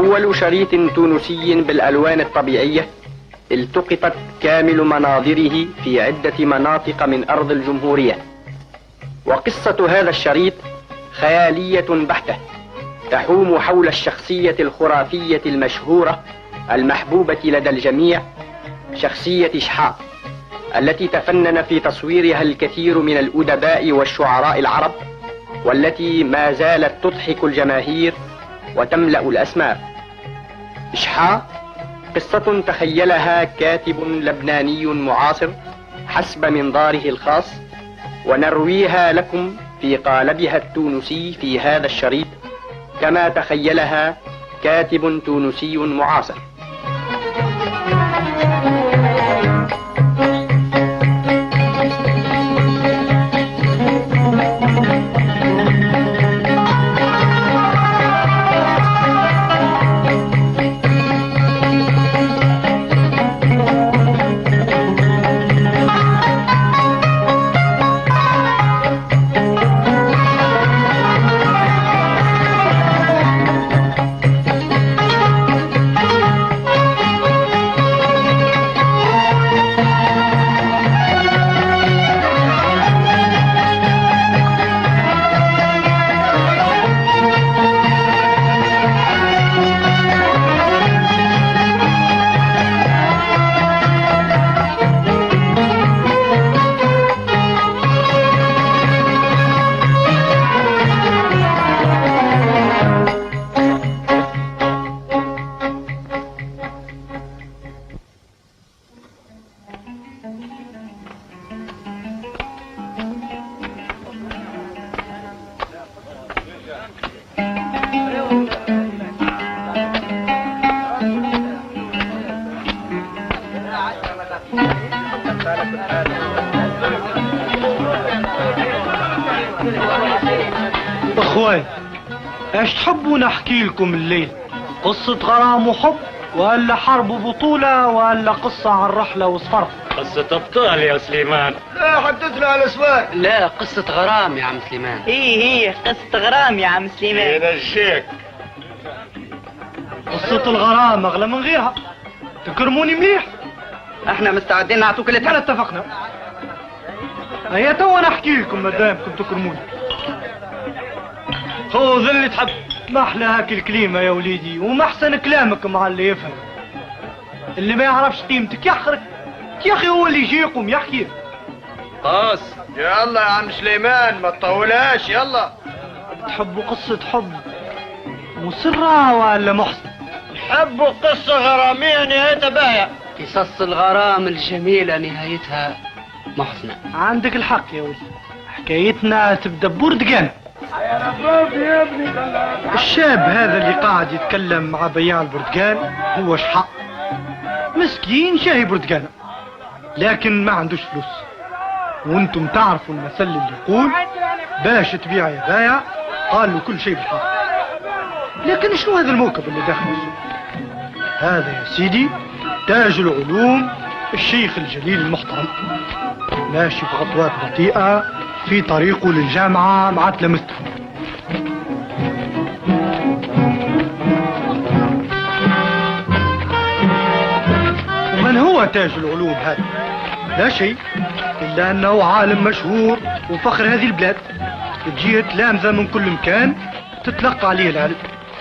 أول شريط تونسي بالألوان الطبيعية التقطت كامل مناظره في عدة مناطق من أرض الجمهورية. وقصة هذا الشريط خيالية بحتة تحوم حول الشخصية الخرافية المشهورة المحبوبة لدى الجميع، شخصية شحاة، التي تفنن في تصويرها الكثير من الأدباء والشعراء العرب، والتي ما زالت تضحك الجماهير وتملأ الأسماء. شحاة قصة تخيلها كاتب لبناني معاصر حسب منظاره الخاص، ونرويها لكم في قالبها التونسي في هذا الشريط كما تخيلها كاتب تونسي معاصر. اخوان، ايش تحبوا نحكي لكم الليل؟ قصة غرام وحب، ولا حرب وبطولة، ولا قصة عن رحلة وسفر؟ قصة ابطال يا سليمان. لا حدثنا على سؤال. لا، قصة غرام يا عم سليمان. هي قصة غرام يا عم سليمان. ينجيك. قصة الغرام اغلى من غيرها. تكرموني مليح. احنا مستعدين نعطوك اللي احنا اتفقنا. هيا توا نحكي لكم مادامكم تكرموني. خذ اللي تحب. ما احلى هاك الكلمة يا وليدي، وما احسن كلامك مع اللي يفهم. اللي ما يعرفش قيمتك يحرك يا اخي، هو اللي يجي يقوم يحكي. خلاص يلا يا عم سليمان، ما تطولهاش. يلا. تحبوا قصة حب مسرة ولا محسن؟ حبوا قصة غرامية نهايتها بايع. قصص الغرام الجميلة نهايتها محسنة. عندك الحق يا ولدي، حكايتنا تبدا ببردقان. الشاب هذا اللي قاعد يتكلم مع بياع البردقان هو شحاة، مسكين شاهي بردقانة لكن ما عندوش فلوس. وانتم تعرفوا المثل اللي يقول باش تبيع يا بايع قال له كل شيء بالحق. لكن شنو هذا الموكب اللي داخل السوق؟ هذا يا سيدي تاج العلوم الشيخ الجليل المحترم، ماشي بخطوات بطيئة في طريقه للجامعة مع تلامذته. ومن هو تاج العلوم هذا؟ لا شيء إلا أنه عالم مشهور وفخر هذه البلاد. تجيه تلامذة من كل مكان تتلقى عليه العلم،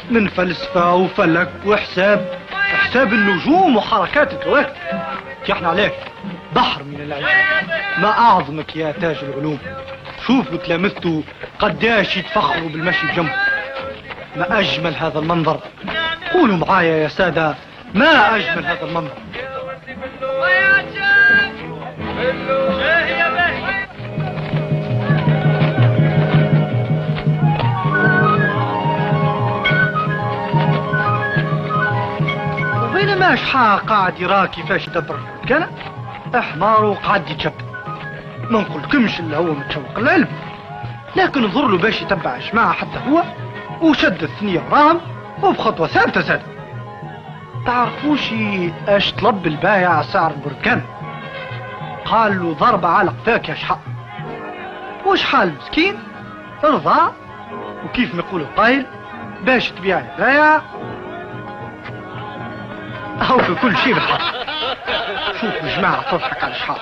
من فلسفة وفلك وحساب، حساب النجوم وحركات الكواكب. احنا عليك بحر من العلم. ما أعظمك يا تاج العلوم. شوفوا تلامذته قداش يتفخروا بالمشي بجنبه. ما أجمل هذا المنظر. قولوا معايا يا سادة، ما أجمل هذا المنظر. وبينما شحاة قاعد يرى كيفاش يدبر كان حماره قاعد يتشبع. ما نقولكمش اللي هو متشوق للعلم، لكن نظر له باش يتبع جماعة حتى هو، وشد الثنية ورام وبخطوة ثابتة سادة. تعرفوش اش طلب البايع سعر البرتقال؟ قال له ضربة على قفاك يا شحاة. وشحاة المسكين رضى، وكيف ما يقولوا قايل باش تبيع البايع أو في كل شيء بالحق. شوفوا جماعة تضحك على شحال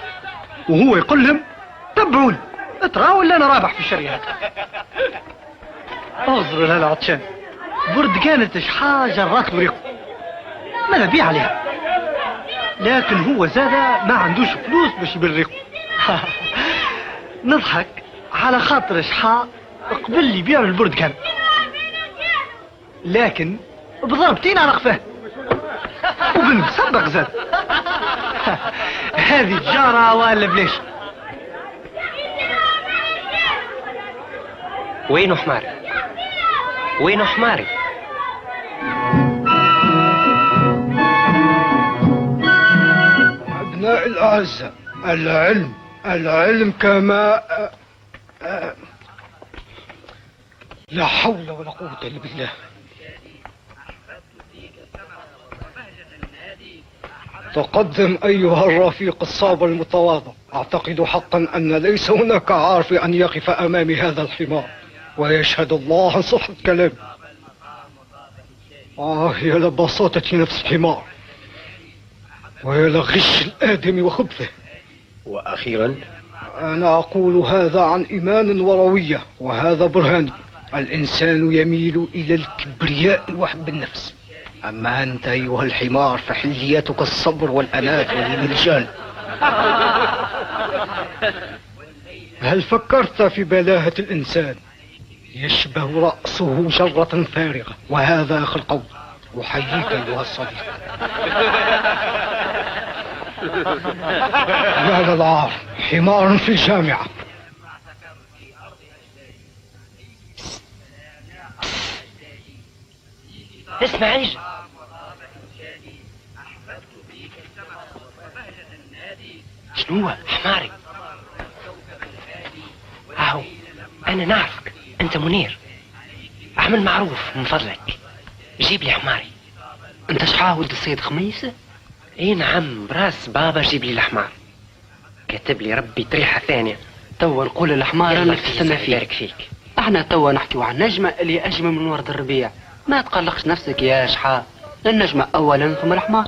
وهو يقول لهم تبعوني ترى ولا أنا رابح في الشريات. اغزروا لها العطشان برد كانت شحال جرات وريقه ما بيع عليها، لكن هو زاد ما عندوش فلوس باش يبرقه. نضحك على خاطر شحال قبل لي يبيع البرد كان، لكن بضربتين على قفاه وبنسبق زاد. هذه الجارة ولا بلاش. وينو حماري؟ وينو حماري؟ أبناء الأعزاء، العلم كما لا حول ولا قوة إلا بالله. تقدم أيها الرفيق الصابر المتواضع. أعتقد حقا أن ليس هناك عار في أن يقف أمام هذا الحمار ويشهد الله عن صحة كلامه. يا لبساطة نفس الحمار ويا لغش الآدم وخبثه. وأخيرا أنا أقول هذا عن إيمان وروية، وهذا برهان. الإنسان يميل إلى الكبرياء وحب النفس، أما أنت أيها الحمار فحليتك الصبر والأنات والملجان. هل فكرت في بلاهة الإنسان؟ يشبه رأسه جرة فارغة، وهذا آخر القول. أحييك أيها الصديق. يا للعار، حمار في الجامعة. اسمع عيش. شنو حماري؟ اهو انا نعرفك، انت منير. اعمل معروف من فضلك، جيب لي حماري. انت شحال ولد السيد خميس؟ اي نعم، براس بابا جيب لي الحمار. كتب لي ربي طريحة ثانية. توا نقول الحمار يلا اللي في تستنى فيك. فيه. يبارك فيك. احنا توا نحكيو عن نجمة اللي اجمل من ورد الربيع. ما تقلقش نفسك يا شحال، النجمة اولا ثم الحمار.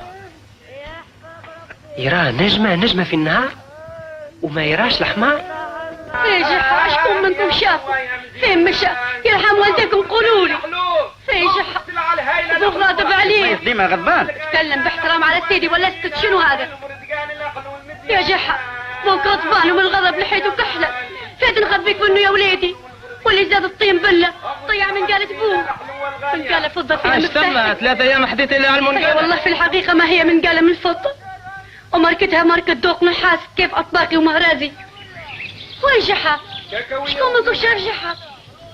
يراه نجمة في النهار وما يراش الحمار. يا جحا شكون منكم شافوا؟ فين مشى؟ يرحم والديكم قولوا لي. فين جحا؟ ابو غاضب عليه. ديما غضبان. تكلم باحترام على سيدي ولا اسكت. شنو هذا؟ يا جحا بوك غضبان ومن الغضب لحيته كحلة. فات نخبيك منه يا وليدي، واللي زاد الطين بله طيع من قالت بوه. من قالة فضة فيها مفتاح. 3 ايام حديت لي على المنقالة. والله في الحقيقة ما هي من قالة من الفضة، وماركتها ماركة دوق نحاس كيف أطباقي ومهرازي. وين جحا؟ شكون منكم شاف جحا؟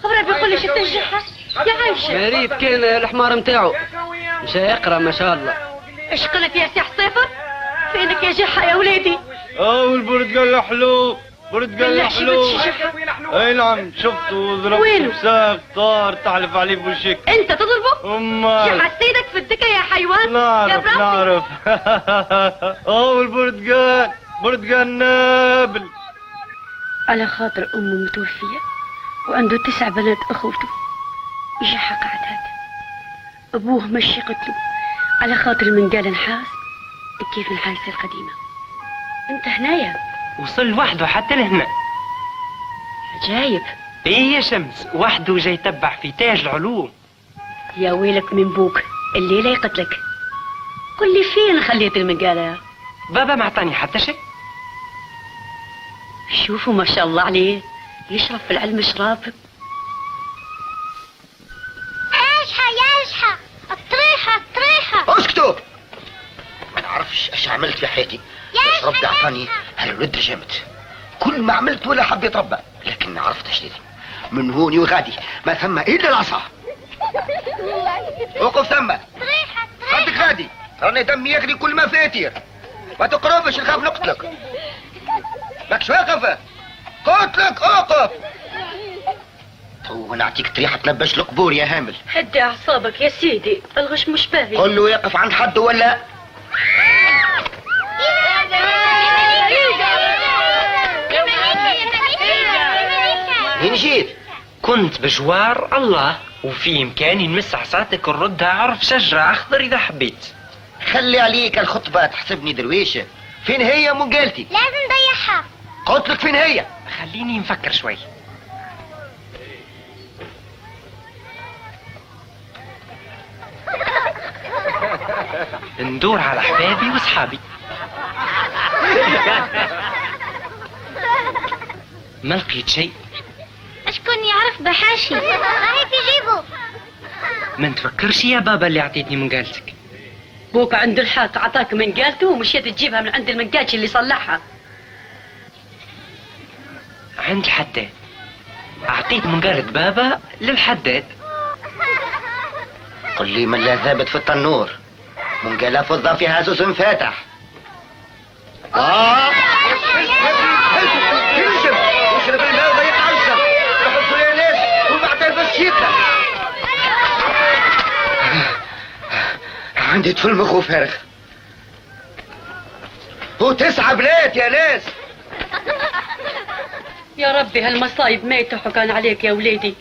خبره بيقول لي شفت الجحا؟ يا عايشة يا ريت كان الحمار متاعو مشى يقرا ما شاء الله. ايش قلت يا سي صفر؟ فينك يا جحا يا وليدي؟ والبرد قال له حلو، برد قال له حلو. اي نعم شفته ضربته بساق طار تحلف عليه بوشك. انت تضربه؟ امال جحا سيدك في الدكة يا حيوان. نعرف. والبرد قال برد قال نابل. على خاطر امه متوفية وعنده 9 بنات اخوته. جحا قعد هذا ابوه مشي قتله على خاطر من قال نحاس كيف نحاسة القديمة. انت هنايا وصل وحده حتى لهنا. جايب ايه يا شمس، وحده جاي يتبع في تاج العلوم. يا ويلك من بوك الليلة يقتلك. قل لي فين خليت المقالة؟ بابا ما اعطاني حتى شيء. شوفوا ما شاء الله عليه يشرب في العلم شراب. يا الطريحة اسكتوا. ما نعرفش ايش عملت في حياتي، بس ربي اعطاني هالولد جامد. كل ما عملت ولا حب يتربى، لكن عرفت ايش دير. من هوني وغادي ما ثم الا العصا. وقف ثم خدك غادي، راني دمي يغلي كل ما فاتير. ما تقربش نخاف نقتلك. لك شو واقف؟ قتلك اوقف. تو نعطيك طريحة تنبش القبور يا هامل. هدي اعصابك يا سيدي، الغش مش باهي. قل له يقف عند حد ولا وين جيت؟ كنت بجوار الله، وفي امكاني نمس عصاتك نردها عرف شجرة اخضر اذا حبيت. خلي عليك الخطبة تحسبني درويشة. فين هي منقالتي؟ لازم ضيعها. قلت لك فين هي؟ خليني نفكر شوي. ندور على احبابي واصحابي. ما لقيت شيء. اشكون يعرف بحاشي؟ هاي تجيبه. ما نتفكرش يا بابا اللي اعطيتني منقالتك. بوك عنده الحق، عطاك منقالته ومشيت تجيبها من عند المنقاتش اللي صلحها. عند الحداد. اعطيت منقالة بابا للحداد. قل لي من لا ثابت في التنور، منقالة فضة فيها سوس فاتح. انشف اشرب الماء وما يتعشر، يحطوا يا ناس وبعدين بشيتنا. عندي طفل مخه فارغ. و9 بنات يا ناس. يا ربي هالمصايب ما يتحكان عليك يا وليدي.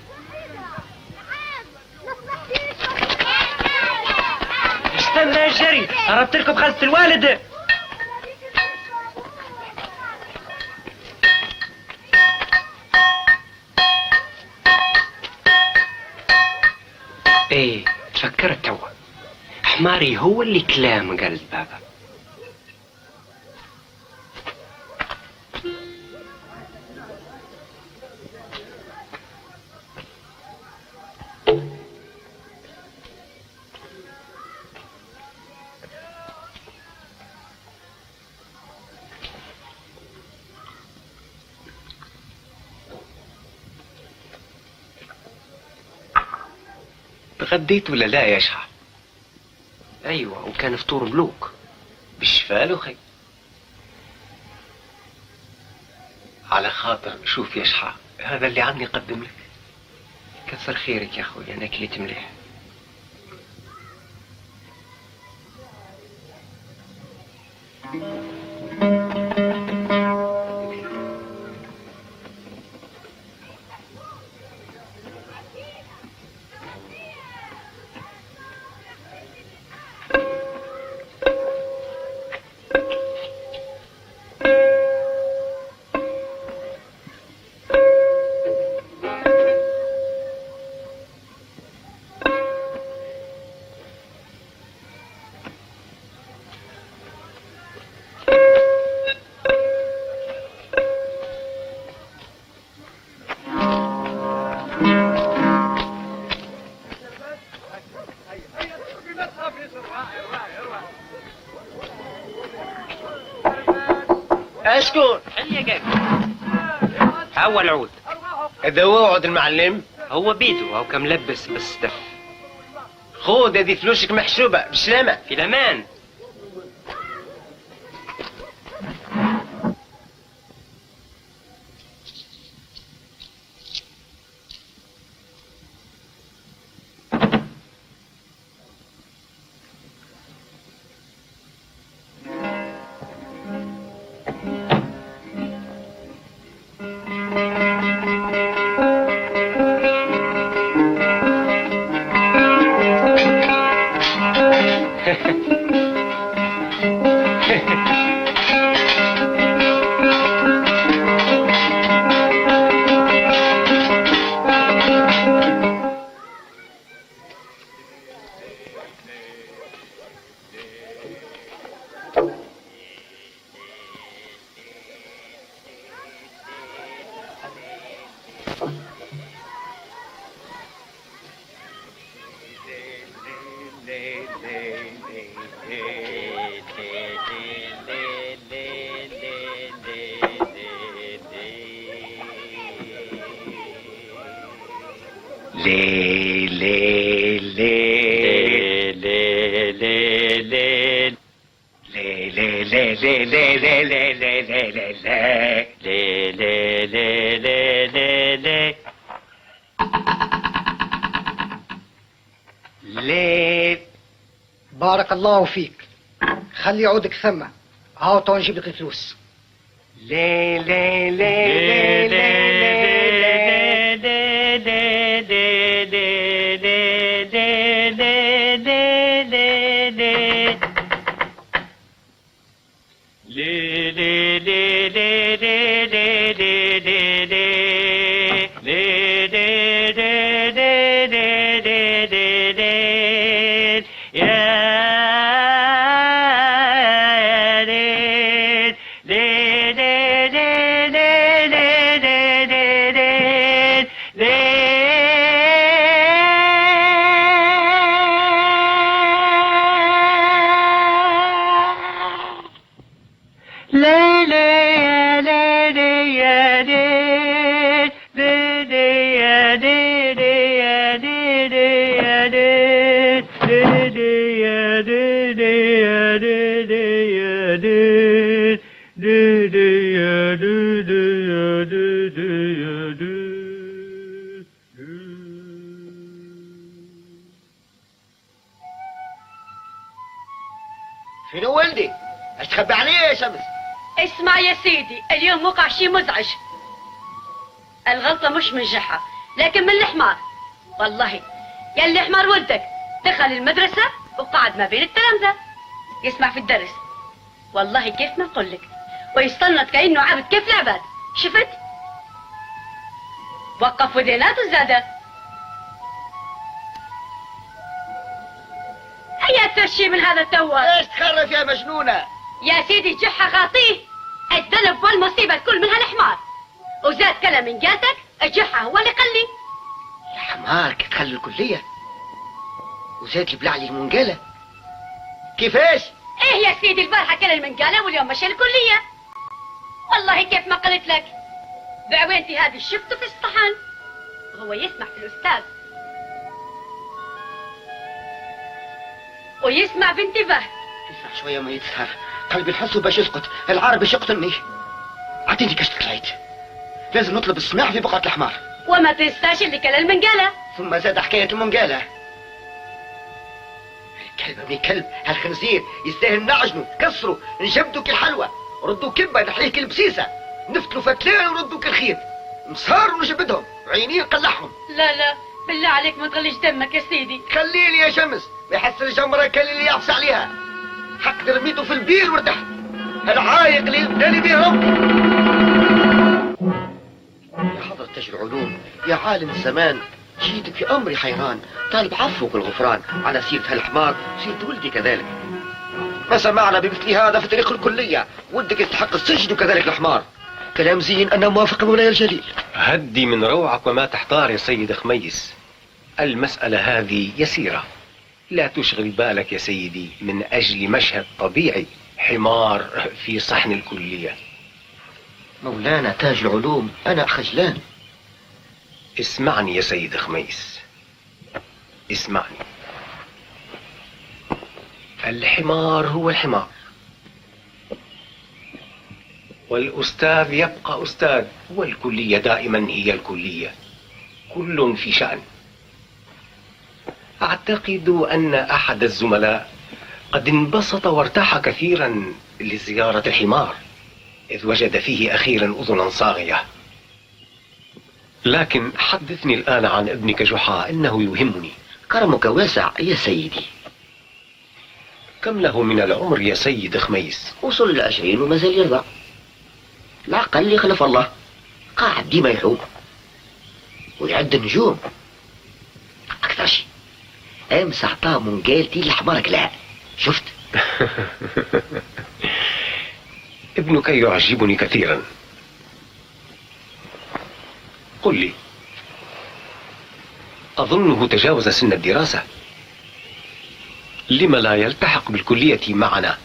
استنى يا جري، هربت لكم خلص الوالد. ايه تفكرت توا، حماري هو اللي كلام قال بابا. تغديت ولا لا يا شحا؟ ايوه وكان فطور ملوك. بالشفال وخي. على خاطر شوف يا شحا، هذا اللي عندي قدم لك. كثر خيرك يا اخوي، انا كليت مليح. اشكون؟ خلي يا اول عود. هذا هو عود المعلم؟ هو بيدو او كملبس بس دف. خود هذه فلوسك محسوبة بسلامة. في الامان. بارك الله فيك. خلي عودك ثم، هاو تو نجيب لك الفلوس. لي لي لي لي فينو ولدي؟ اش تخبي عليه يا شمس؟ اسمع يا سيدي، اليوم وقع شي مزعج. الغلطة مش من جحا لكن من الحمار. والله يا اللي حمار ولدك دخل المدرسة وقعد ما بين التلامذة يسمع في الدرس، والله كيف ما نقول لك، ويستنط كأنه عبد كيف العباد. شفت؟ وقف وديناته زادت. هيا ترشي من هذا التوا. ايش تخرف يا مجنونة؟ يا سيدي جحا خاطيه، الذنب والمصيبة الكل من هالحمار، وزاد كلام من جاتك الجحا هو اللي قلي. يا حمار كيف تخلي الكلية وزاد يبلع لي المنقالة؟ كيفاش؟ ايه يا سيدي، البارحة كل المنقالة واليوم مشى الكلية. والله كيف ما قلت لك، بعوينتي هذه شفته في الصحن وهو يسمع في الأستاذ ويسمع بانتباه. اسمع شوية ما يتسهر، قلبي الحسه باش يسقط، العار باش يقتلني. اعطيني كشتك العيد، لازم نطلب السماح في بقعة الحمار. وما تنساش اللي كل المنقالة. ثم زاد حكاية المنقالة. الكلب ابن كلب، هالخنزير يستاهل نعجنه، كسره، نجبدو كالحلوى، ردوا كبة نحليه كالبسيسة، نفتلوا فتلان وردوا كالخيط، نصهار ونجبدهم، عينين نقلعهم. لا لا بالله عليك ما تغليش دمك يا سيدي. خليني يا شمس، ما يحس الجمرة كان اللي يعفس عليها. حق رميته في البير وارتحت. العايق اللي بيهرب. يا حضرة تاج العلوم، يا عالم الزمان، جيتك في امري حيران، طالب عفوك والغفران على سيرة هالحمار وسيرة ولدي كذلك. ما سمعنا بمثل هذا في طريق الكلية، ودك يستحق السجن وكذلك الحمار. كلام زين، انا موافق مولاي الجليل. هدي من روعك وما تحتار يا سيد خميس، المسألة هذه يسيرة، لا تشغل بالك يا سيدي من أجل مشهد طبيعي، حمار في صحن الكلية. مولانا تاج العلوم، أنا خجلان. اسمعني يا سيد خميس، اسمعني. الحمار هو الحمار، والأستاذ يبقى أستاذ، والكلية دائما هي الكلية، كل في شأن. أعتقد أن أحد الزملاء قد انبسط وارتاح كثيرا لزيارة الحمار، إذ وجد فيه أخيرا أذنا صاغية. لكن حدثني الآن عن ابنك جحا، إنه يهمني. كرمك واسع يا سيدي. كم له من العمر يا سيد خميس؟ وصل ل20 وما زال يرضع. العقل يخلف الله، قاعد ديما يحوم ويعد النجوم. أكثر شيء امس اعطاه منقالتي لحمارك لها، شفت؟ ابنك يعجبني كثيرا. قل لي، أظنه تجاوز سن الدراسة، لما لا يلتحق بالكلية معنا؟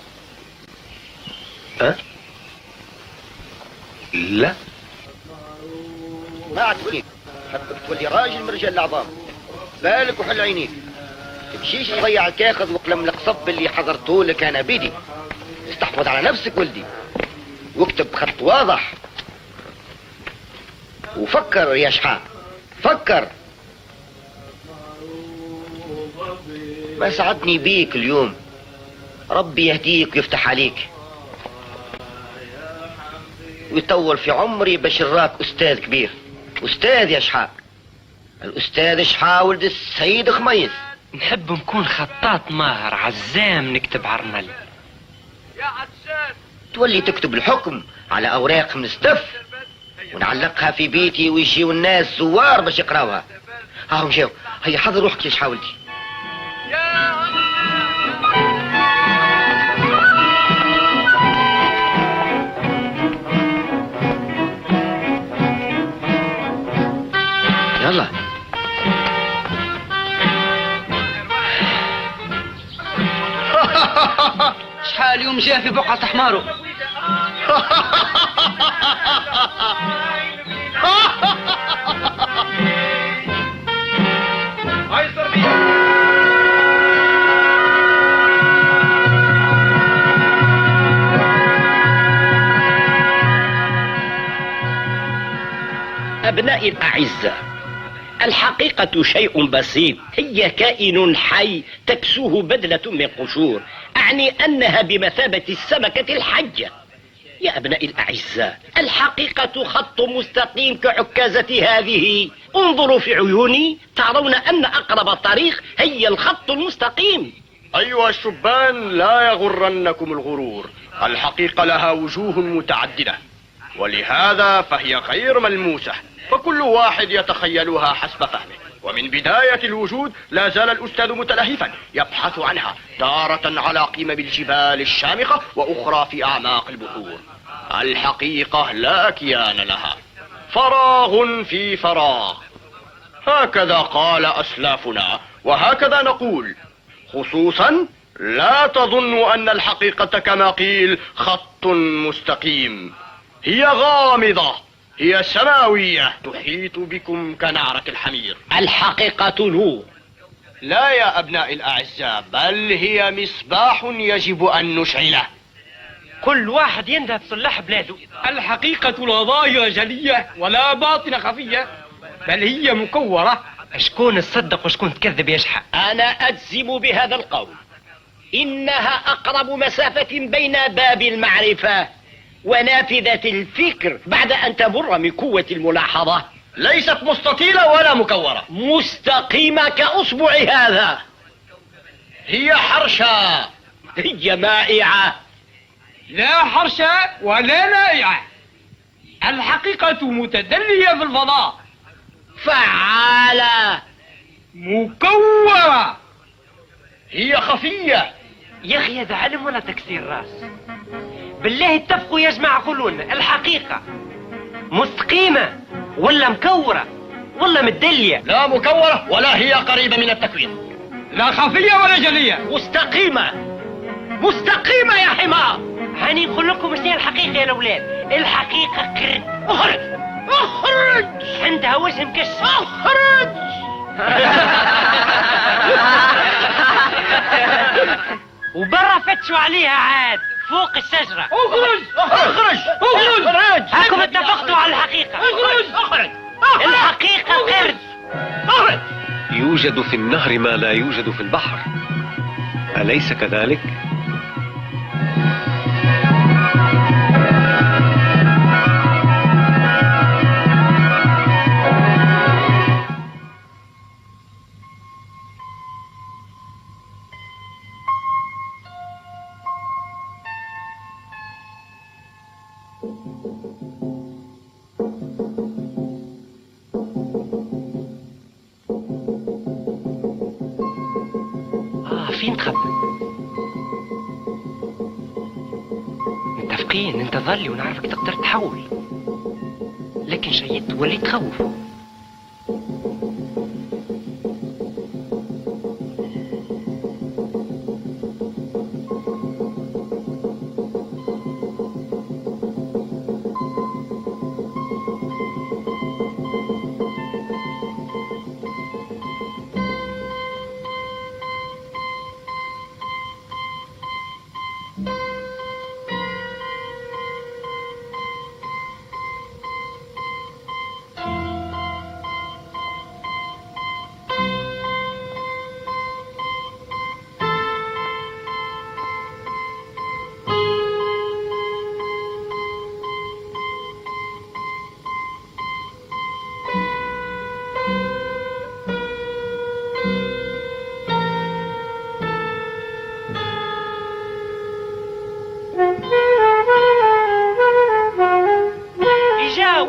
أه؟ لا، ما عاد تقولي حبك تولي راجل من رجال العظام، بالك وحل عينيك، تمشيش تضيع الكاخذ وقلم القصب اللي حضرته لك انا بيدي. استحفظ على نفسك ولدي، واكتب بخط واضح، وفكر يا شحا، فكر. ما سعدني بيك اليوم، ربي يهديك ويفتح عليك ويطول في عمري باش نراك استاذ كبير. استاذ يا شحا، الاستاذ شحا ولد السيد خميس. نحب نكون خطاط ماهر عزام، نكتب عرنل. تولي تكتب الحكم على اوراق من الستف ونعلقها في بيتي ويجيو الناس زوار باش يقراوها. هاهم جاو، هيا حضر روحك يا شحا ولدي. يلا شحال يوم جاء في بقعة حمارو. أبنائي الأعزاء، الحقيقة شيء بسيط، هي كائن حي تكسوه بدلة من قشور، أعني أنها بمثابة السمكة الحية. يا أبنائي الأعزاء، الحقيقة خط مستقيم كعكازة هذه، انظروا في عيوني ترون أن أقرب طريق هي الخط المستقيم. أيها الشبان، لا يغرنكم الغرور، الحقيقة لها وجوه متعددة، ولهذا فهي غير ملموسة، فكل واحد يتخيلها حسب فهمه. ومن بداية الوجود لا زال الأستاذ متلهفا يبحث عنها، تارة على قمم الجبال الشامخة وأخرى في أعماق البحور. الحقيقة لا كيان لها، فراغ في فراغ، هكذا قال أسلافنا وهكذا نقول. خصوصا لا تظن أن الحقيقة كما قيل خط مستقيم، هي غامضة، هي سماوية تحيط بكم كنعرة الحمير. الحقيقة نور. لا يا أبنائي الأعزاء، بل هي مصباح يجب أن نشعله. كل واحد يندهب صلاح بلاده. الحقيقة لا ظاهرة جلية ولا باطنة خفية، بل هي مكورة. شكون تصدق وشكون تكذب يا شحا؟ أنا أجزم بهذا القول، إنها أقرب مسافة بين باب المعرفة ونافذة الفكر بعد أن تمر من قوة الملاحظة. ليست مستطيلة ولا مكورة، مستقيمة كأصبع هذا. هي حرشة، هي مائعة. لا حرشة ولا نائعة، الحقيقة متدلية في الفضاء، فعالة، مكورة، هي خفية. يا أخي هذا علم ولا تكسير راس؟ بالله اتفقوا يا جماعة، قولوا لنا الحقيقة مستقيمة ولا مكورة ولا مدلية؟ لا مكورة ولا هي قريبة من التكوين، لا خفية ولا جلية، مستقيمة. مستقيمة يا حمار. هاني نقول لكم ايش هي الحقيقة يا الأولاد. الحقيقة كرد. اخرج اخرج، عندها وجه مكشف. اخرج. وبرا فتشوا عليها عاد فوق الشجرة. اخرج اخرج اخرج، هاكم اتفقتوا على الحقيقة. اخرج اخرج. الحقيقة قرد. اخرج. يوجد في النهر ما لا يوجد في البحر، أليس كذلك؟ فين تخبى؟ متفقين انت ظلي ونعرفك تقدر تحول، لكن شيت وليت تخوف.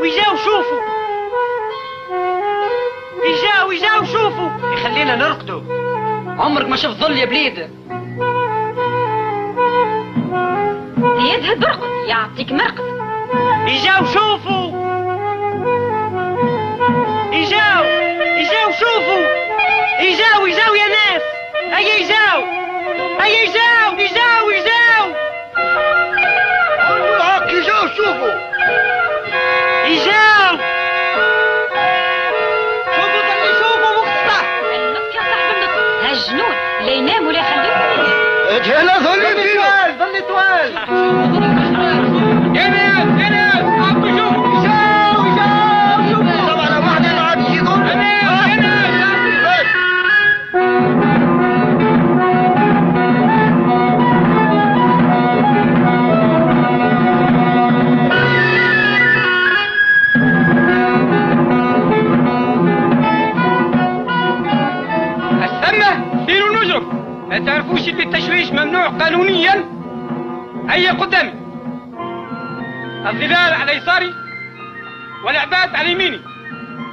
اجاو شوفوا، اجاو شوفوا، يخلينا نرقدوا. عمرك ما شفت ظل يا بليد. يذهب برقد يعطيك مرقد. اجاو شوفوا، اجاو شوفوا، اجاو يا ناس، هيا اجاو هاك اجاو شوفوا، شوفوا مختصة. النط يا صاحب النط، هالجنود لا ينام ولا يخليهم. اجهل ظلي طوال. يا ناس عطوا شوفوا، اجاو هيا قدامي. الظلال على يساري والعباد على يميني.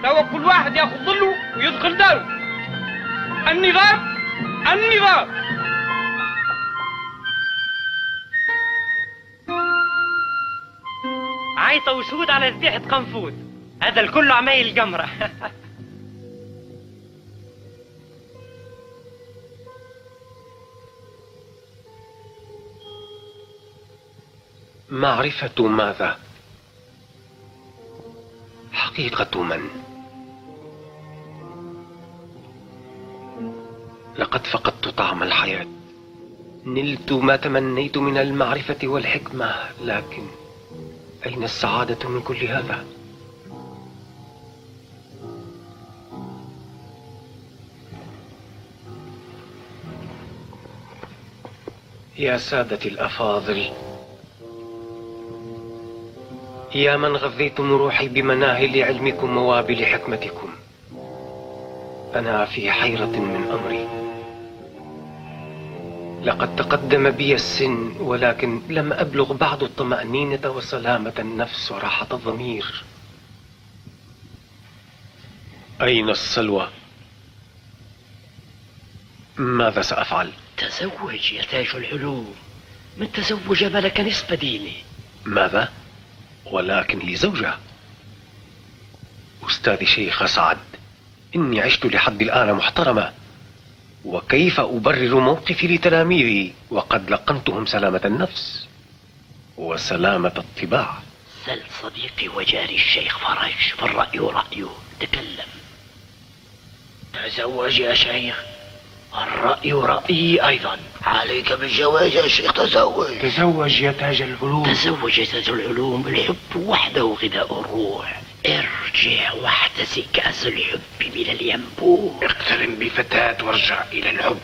توا كل واحد ياخذ ظله ويدخل داره. النظام النظام. عيطة وشهود على ذبيحة قنفود. هذا الكل عمايل قمرة. معرفة ماذا؟ حقيقة من؟ لقد فقدت طعم الحياة. نلت ما تمنيت من المعرفة والحكمة، لكن أين السعادة من كل هذا؟ يا سادتي الأفاضل، يا من غذيتم روحي بمناهل علمكم ووابل حكمتكم، أنا في حيرة من أمري. لقد تقدم بي السن، ولكن لم أبلغ بعد الطمأنينة وسلامة النفس وراحة الضمير. أين السلوى؟ ماذا سأفعل؟ تزوج يا تاج العلوم. من تزوج ملك نصف دينه. ماذا؟ ولكن لي زوجة. أستاذي شيخ سعد، إني عشت لحد الآن محترمة، وكيف أبرر موقفي لتلاميذي وقد لقنتهم سلامة النفس وسلامة الطباع؟ سل صديقي وجاري الشيخ فرج، فالرأي رأيه. تكلم. تزوج يا شيخ. الرأي رأيي أيضا. عليك بالزواج يا شيخ. تزوج يا تاج العلوم. تزوج يا تاج العلوم. الحب وحده غذاء الروح. ارجع واحتسي كأس الحب من الينبوع. اقترن بفتاة وارجع إلى الحب.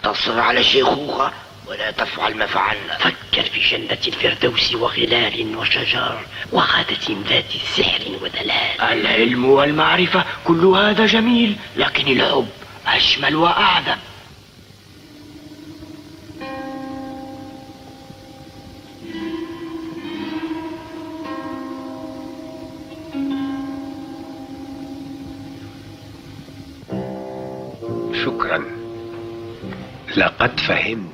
تصر على شيخوخة ولا تفعل ما فعلنا. فكر في جنة الفردوس وغلال وشجر وغادة ذات سحر ودلال. العلم والمعرفة كل هذا جميل، لكن الحب أجمل وأعذب. شكرا، لقد فهمت.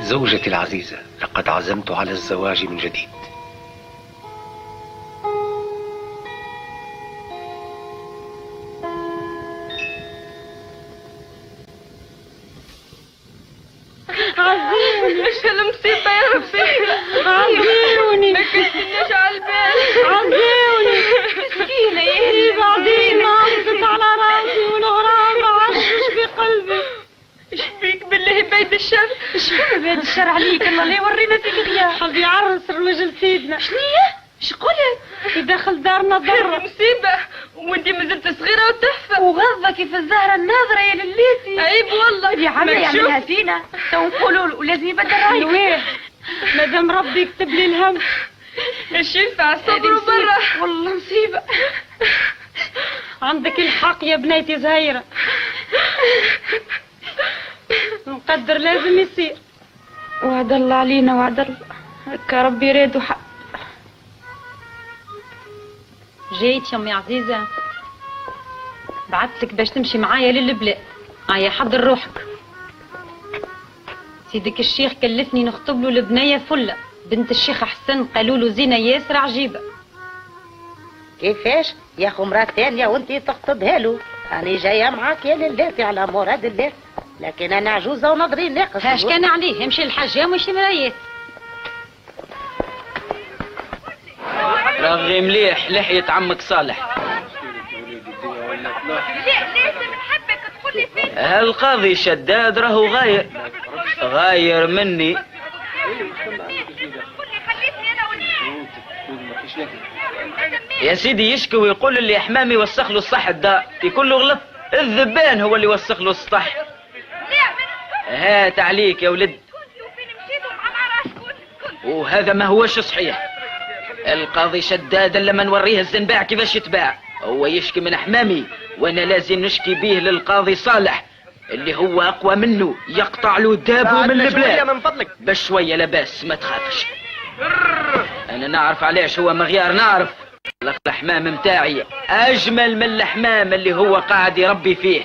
زوجتي العزيزة، لقد عزمت على الزواج من جديد. عزيوني. ايش المصيبة يا ربي؟ عزيوني. ما كنتناش على البال. عزيوني. مسكينة يا هي. بعدين عرضت على راسي والغرام عشش بقلبي. ايش بيك بالله بيد الشر؟ ايش هو بيد الشر عليك؟ الله لا يورينا في الغياب. حظ يعرس رجل سيدنا. شنية؟ ايش قلت؟ يدخل دارنا ضرة. مصيبة، وانتي مازلت صغيرة وتحفة وغضة كيف الزهرة الناظرة يا لليتي. عيب والله يا عمي يعملها فينا. تو نقولوا له ولازم يبدل رايك. وين؟ مادام ربي يكتب لي الهم. ايش ينفع الصبر برا؟ والله مصيبة. عندك الحق يا بنيتي زهيرة. نقدر لازم يصير. وعد الله علينا وعد الله. هكا ربي يريد وحق. جيت يا امي عزيزة، بعتلك باش تمشي معايا للبلاد. هيا حضر روحك. سيدك الشيخ كلفني نخطب له البنية فلة بنت الشيخ حسن، قالوا له زينة ياسر عجيبة. كيفاش يا اخو مرات ثانية وانتي تخطبها له؟ انا جاية معاك يا للاتي على مراد الله، لكن انا عجوزة ونظري ناقص. هاش كان عليه، امشي للحجام وشي مرايات. رغي مليح لحية عمك صالح. لازم نحبك تقولي فيه. هالقاضي شداد راهو غاير مني. يا سيدي يشكي ويقول اللي حمامي وسخ له الصح الدار، يقول له غلط. الذبان هو اللي وسخ له الصح. هات عليك يا ولد. وهذا ما هوش صحيح. القاضي شداد لما نوريه الزنباع كيفاش يتباع، هو يشكي من حمامي وانا لازم نشكي بيه للقاضي صالح اللي هو اقوى منه، يقطع له دابه من البلاد. من فضلك بشويه لاباس ما تخافش. انا نعرف علاش هو مغيار، نعرف الحمام متاعي اجمل من الحمام اللي هو قاعد يربي فيه.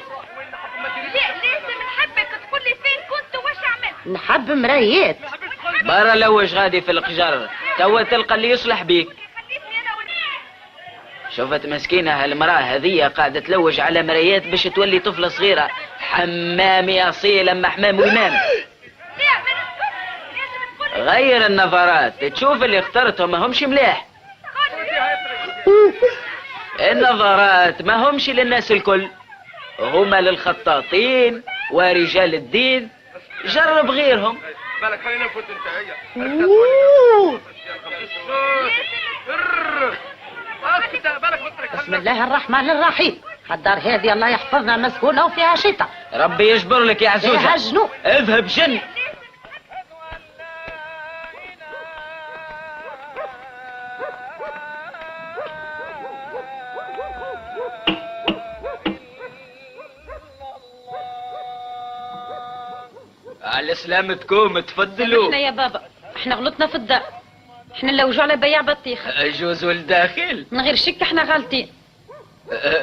لازم نحبك تقول لي فين كنت واش عملت. نحب مرايات. برا لوج غادي في القجر توا تلقى اللي يصلح بيك. شوفت مسكينة هالمرأة هذية قاعدة تلوج على مرايات باش تولي طفلة صغيرة. حمامي أصيل أما حمام وإمام. غير النظرات تشوف اللي اخترتهم ما همش ملاح. النظرات ما همش للناس الكل، هما للخطاطين ورجال الدين. جرب غيرهم. بالك خلينا نفوت انت بسم الله الرحمن الرحيم. الدار هذه الله يحفظنا مسكونة وفيها شتاء. ربي يجبر لك يا عزوزة. فيها جنون. اذهب جن. على سلامتكم تفضلوا. احنا يا بابا احنا غلطنا في الدار، احنا نلوجوا على بياع بطيخ. جوز والداخل من غير شك احنا غالطين.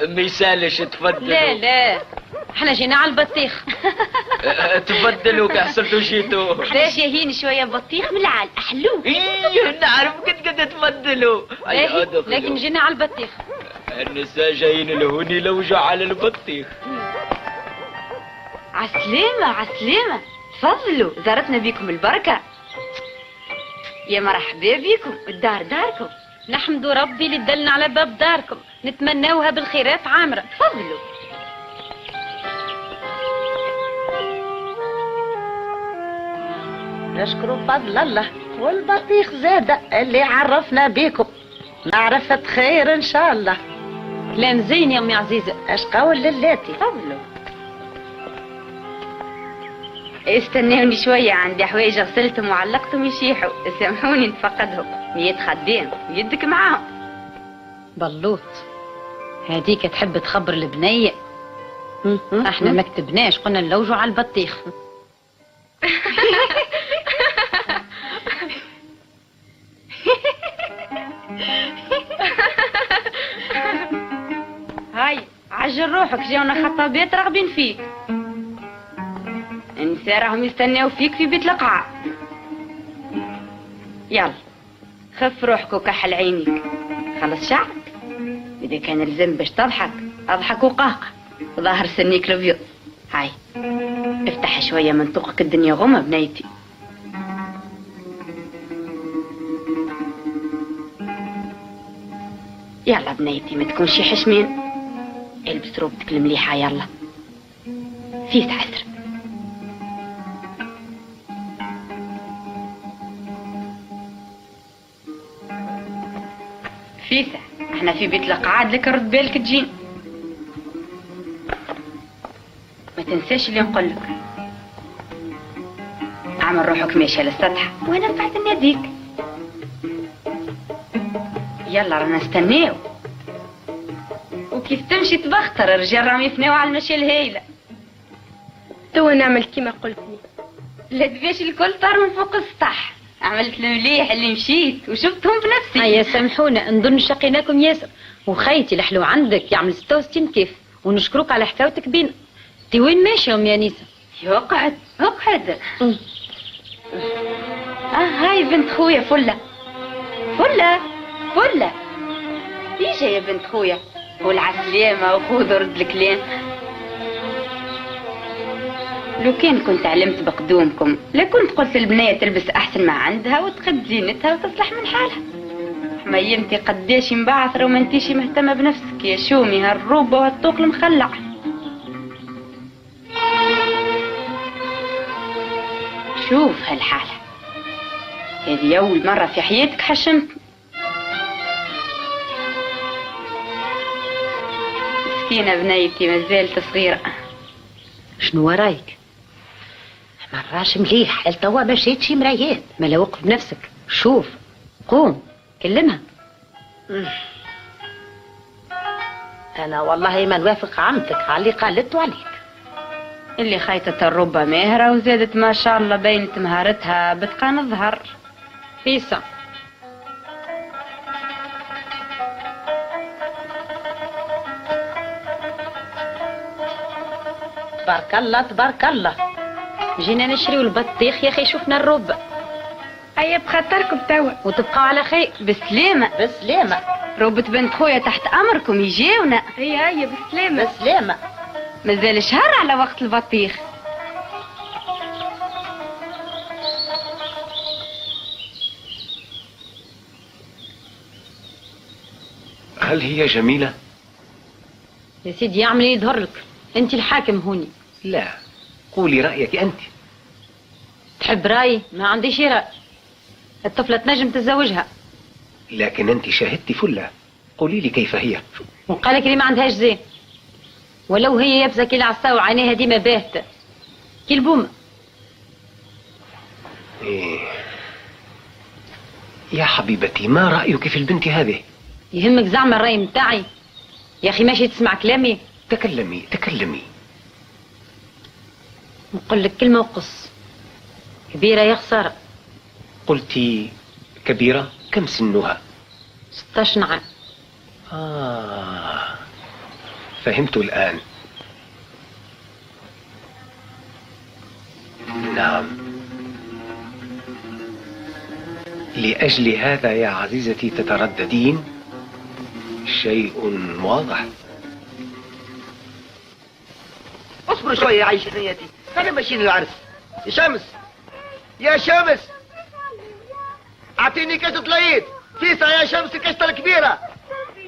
ما يسالش تفضلوا. لا لا احنا جينا على البطيخ. تفضلوا كحصلتوا جيتوا. باش يهين شويه بطيخ من العال احلو. ايه نعرف قد تفضلوا. لكن جينا على البطيخ. النساء جايين لهوني لوجوا على البطيخ. عسلامة عسلامة، تفضلوا زارتنا بيكم البركة. يا مرحبا بيكم، الدار داركم. نحمدوا ربي اللي دلنا على باب داركم، نتمناوها بالخيرات عامرة. تفضلوا. نشكروا فضل الله والبطيخ زادة اللي عرفنا بيكم. معرفة خير ان شاء الله. كلام زين يا امي عزيزة. اش قول للاتي. تفضلوا. استنوني شوية، عندي حوايج غسلتهم وعلقتهم يشيحوا، سامحوني نفقدهم. 100 خدام يدك معاهم. بلوط هذيك تحب تخبر البنية. احنا ما كتبناش، قلنا نلوجوا على البطيخ. هاي عجل روحك، جاونا خطابات راغبين فيك. النساء راهم يستناو فيك في بيت القاعة. يلا خف روحك وكحل عينيك، خلص شعرك. إذا كان الزم باش تضحك اضحك وقهقه، ظاهر سنيك الابيض. هاي افتح شوية من طوقك، الدنيا غمة بنيتي. يلا بنيتي ما تكونش حشمين، البس روبتك المليحة. يلا فيس عسر. فيسة احنا في بيت القعاد، لك رد بالك تجين. ما تنساش اللي نقولك. اعمل روحك ماشية للسطح وانا قاعد ناديك. يلا رانا نستناو، وكيف تمشي تبختر الرجال راهم يفناو على المشي الهايلة. توا نعمل كيما قلتني. لا تباش الكل طار من فوق السطح. عملت المليح اللي مشيت وشفتهم بنفسي. هيا سامحونا نظن شقيناكم ياسر، وخيتي الحلو عندك يعمل 66 كيف، ونشكروك على حكاوتك بينا. انت وين ماشية يا نيسة؟ اقعد اقعد. هاي بنت خويا فلة. فلة فلة ايجا يا بنت خويا، والعسلامة وخذ ورد الكلام. لو كان كنت علمت بقدومكم لكنت قلت البنية تلبس احسن ما عندها وتقد زينتها وتصلح من حالها. حميمتي قداش مبعثرة وما انتيش مهتمة بنفسك يا شومي، هالروبة والطوق المخلع. شوف هالحالة هذه أول مرة في حياتك حشمت. مسكينة بنيتي مازالت صغيرة. شنو ورايك؟ مراش مليح، التوا مشيت شي مرايات. ما لا وقف بنفسك، شوف قوم كلمها. انا والله ما نوافق عمتك على اللي قالته عليك. اللي خيطة الربة ماهرة وزادت ما شاء الله بينت مهارتها بتقان الظهر. فيسا تبارك الله تبارك الله. جينا نشريو البطيخ يا اخي شفنا الربة. هيا بخاطركم توا وتبقوا على خير. بسلامة بسلامة. ربة بنت خويا تحت امركم يجيونا. هيا بسلامة بسلامة. مازال شهر على وقت البطيخ. هل هي جميلة؟ يا سيدي يعمل يظهر لك، انت الحاكم هوني. لا، قولي رأيك أنت. تحب رأيي؟ ما عنديش رأي. الطفلة تنجم تتزوجها. لكن أنت شاهدتي فلة، قولي لي كيف هي. وقالك لي ما عندهاش زين، ولو هي يابسة كي العصا وعينيها ديما باهتة كي البومة. إيه. يا حبيبتي ما رأيك في البنت هذه؟ يهمك زعما الرأي متاعي؟ يا أخي ماشي تسمع كلامي؟ تكلمي تكلمي. نقول لك كلمة وقص. كبيرة يا خسارة. قلتي كبيرة؟ كم سنها؟ 16 عام. فهمت الآن. نعم، لأجل هذا يا عزيزتي تترددين؟ شيء واضح. اصبر شوية يا عيش نيتي، أنا ماشيين العرس. يا شمس يا شمس، أعطيني كاسة العيد. فيسا يا شمس الكاسة الكبيرة.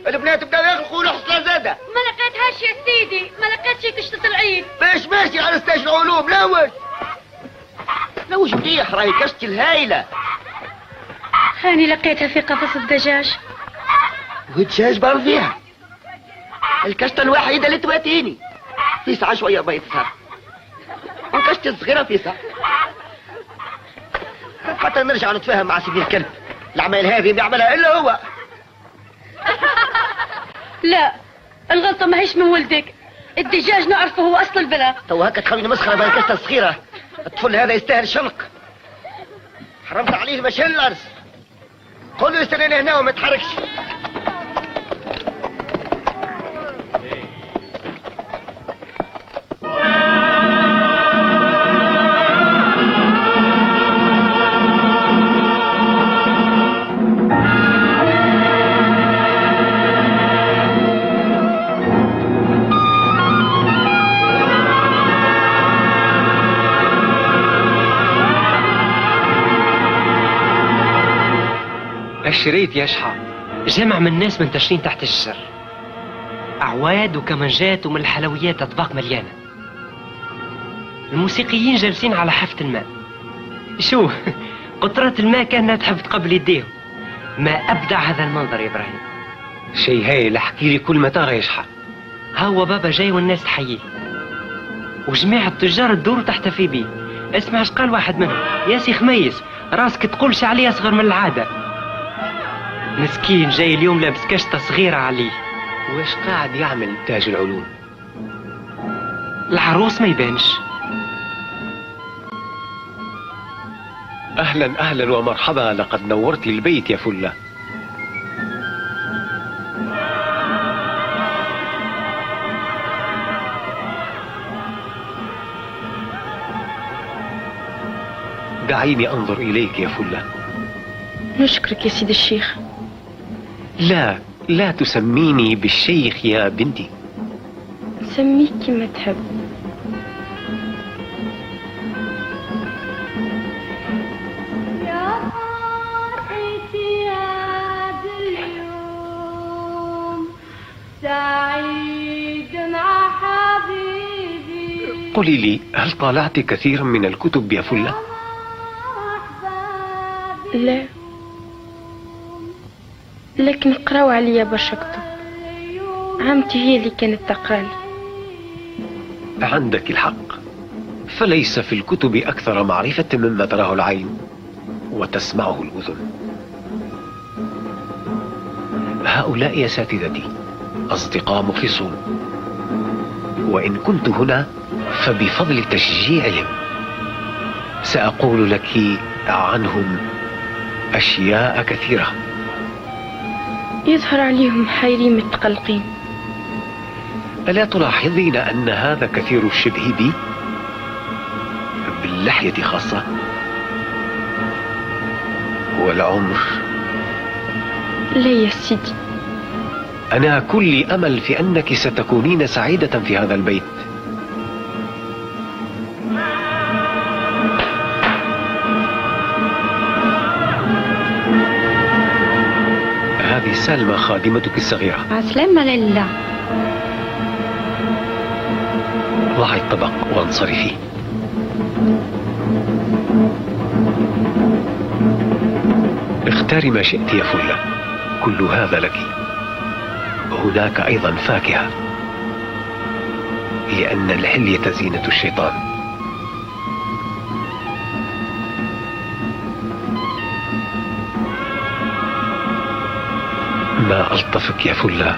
البنات بداو يغلقوا ولحصة زادة. ما لقيتهاش يا سيدي، ما لقيتش كشطة العيد. باش ماشي على ستاج العلوم. لوج مليح، راهي كشتي الهايلة. هاني لقيتها في قفص الدجاج. والدجاج بار فيها. الكشتة الوحيدة اللي تواتيني. في ساعة شوية بيتها. وكشتي الصغيرة في ساعة. حتى نرجع نتفاهم مع سيدي الكلب. العمل هذه بيعملها إلا هو. لا، الغلطة ماهيش من ولدك. الدجاج نعرفه هو أصل البلا. تو هكا تخليني مسخرة بين الكشتة الصغيرة. الطفل هذا يستاهل شنق. حرمت عليه مشان العرس. قول له يستناني هنا وما يتحركش. الشريط يا شحا جمع من الناس منتشرين تحت الشجر، أعواد وكمانجات ومن الحلويات أطباق مليانة. الموسيقيين جالسين على حافة الماء. شو قطرات الماء كانها تحب تقبل يديهم. ما أبدع هذا المنظر يا إبراهيم. شيء هايل، احكي لي كل ما ترى يا شحا. هو بابا جاي والناس تحييه، وجميع التجار تدور تحتفي بيه. اسمع اش قال واحد منهم: يا سي خميس راسك تقولش عليه أصغر من العادة. مسكين جاي اليوم لابس كشطة صغيرة عليه. واش قاعد يعمل تاج العلوم؟ العروس ما يبانش. أهلا أهلا ومرحبا، لقد نورت البيت يا فلة. دعيني أنظر إليك يا فلة. نشكرك يا سيد الشيخ. لا، لا تسميني بالشيخ يا بنتي. سميك كما تحب. يا فرحتي هذا اليوم سعيد مع حبيبي. قولي لي، هل طالعت كثيرا من الكتب يا فلة؟ لا، لكن قراو عليا برشا كتب. عمتي هي اللي كانت تقرالي. عندك الحق، فليس في الكتب أكثر معرفة مما تراه العين، وتسمعه الأذن. هؤلاء يا ساتذتي أصدقاء مخلصون، وإن كنت هنا فبفضل تشجيعهم. سأقول لك عنهم أشياء كثيرة. يظهر عليهم حيرين متقلقين. ألا تلاحظين أن هذا كثير الشبه بي باللحية خاصة؟ والعمر؟ لا يا سيدي، أنا كل أمل في أنك ستكونين سعيدة في هذا البيت. هذه سلمى خادمتك الصغيرة. عسلامة لله. ضعي الطبق وانصرفي. اختاري ما شئت يا فلة، كل هذا لك. هناك أيضا فاكهة، لأن الحلية زينة الشيطان. ما ألطفك يا فلة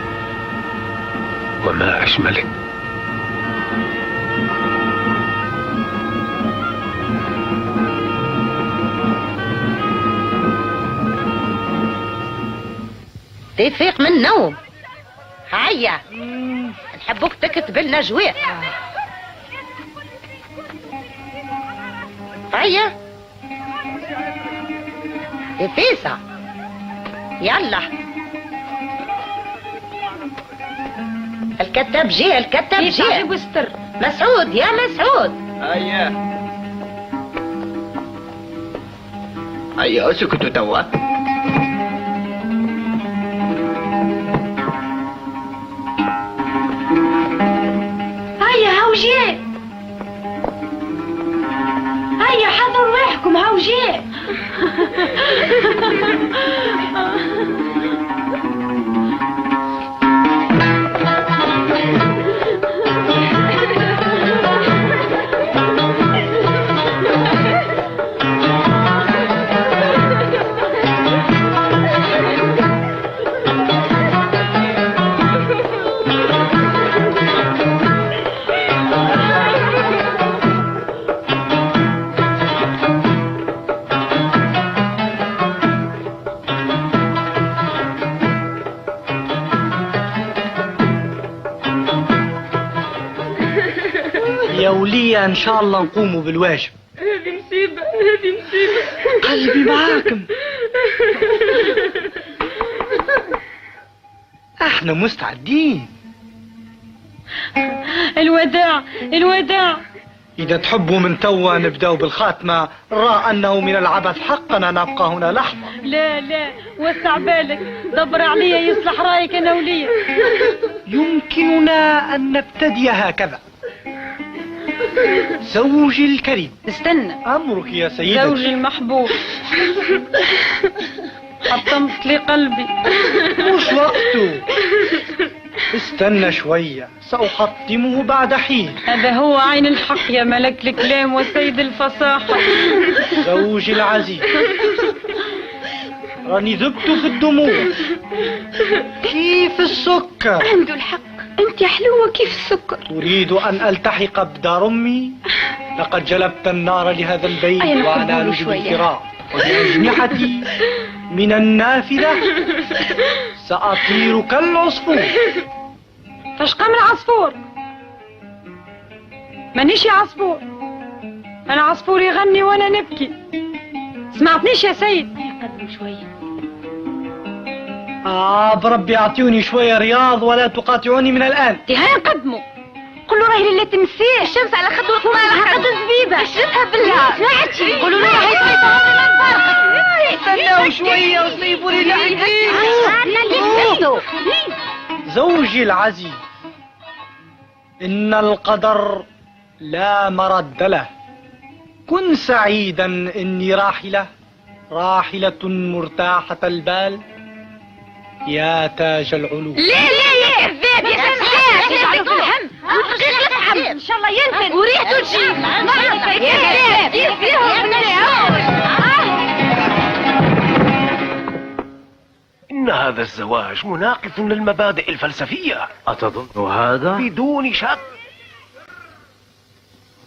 وما أشملك. تفيق من النوم. هيا نحبوك تكتب لنا جواب. هيا تفيسة، يلا الكتاب جه، الكتاب جه. مسعود يا مسعود. هيا اسكتوا توا. هيا هاو جاء، هيا حضروا روحكم هاو جاء. يا ولية ان شاء الله نقوموا بالواجب. هذه مصيبة، هذه مصيبة. قلبي معاكم. احنا مستعدين. الوداع الوداع. إذا تحبوا من توا نبدأ بالخاتمة، رأى أنه من العبث حقا أن أبقى هنا لحظة. لا لا، وسع بالك، دبر عليا يصلح رأيك أنا وليا. يمكننا أن نبتدي هكذا. زوجي الكريم. استنى. أمرك يا سيدتي. زوجي المحبوب. حطمت لي قلبي. مش وقته. استنى شوية، سأحطمه بعد حين. هذا هو عين الحق يا ملك الكلام وسيد الفصاحة. زوجي العزيز، راني ذبت في الدموع كيف السكر. عنده الحق، انت حلوة كيف السكر. أريد أن ألتحق بدار أمي. لقد جلبت النار لهذا البيت وأنا ألج بالفراق، وبأجنحتي من النافذة سأطير كالعصفور. فاش قام العصفور؟ مانيش عصفور، أنا عصفور يغني وأنا نبكي. سمعتنيش يا سيد؟ قدم شوية. بربي أعطيوني شوية رياض ولا تقاطعوني من الآن. هيا نقدموا. قولوا راهي اللي تمسيه الشمس على خد وطمالها قد الزبيبة اشرتها بالله. سمعتي؟ قولوا لها هي تمسيه من فرقك. استنوا شوية وسيبوا لي لعبي. زوجي العزيز، إن القدر لا مرد له. كن سعيدا إني راحلة مرتاحة البال يا تاج العلوم. لا يا عذاب يا سمسات يجعلوا في الهم ودقيق يفهم ان شاء الله ينفد وريحته تجي مرة يا عذاب يفيهم من العود. إن هذا الزواج مناقض للمبادئ الفلسفية. أتظن هذا؟ بدون شك.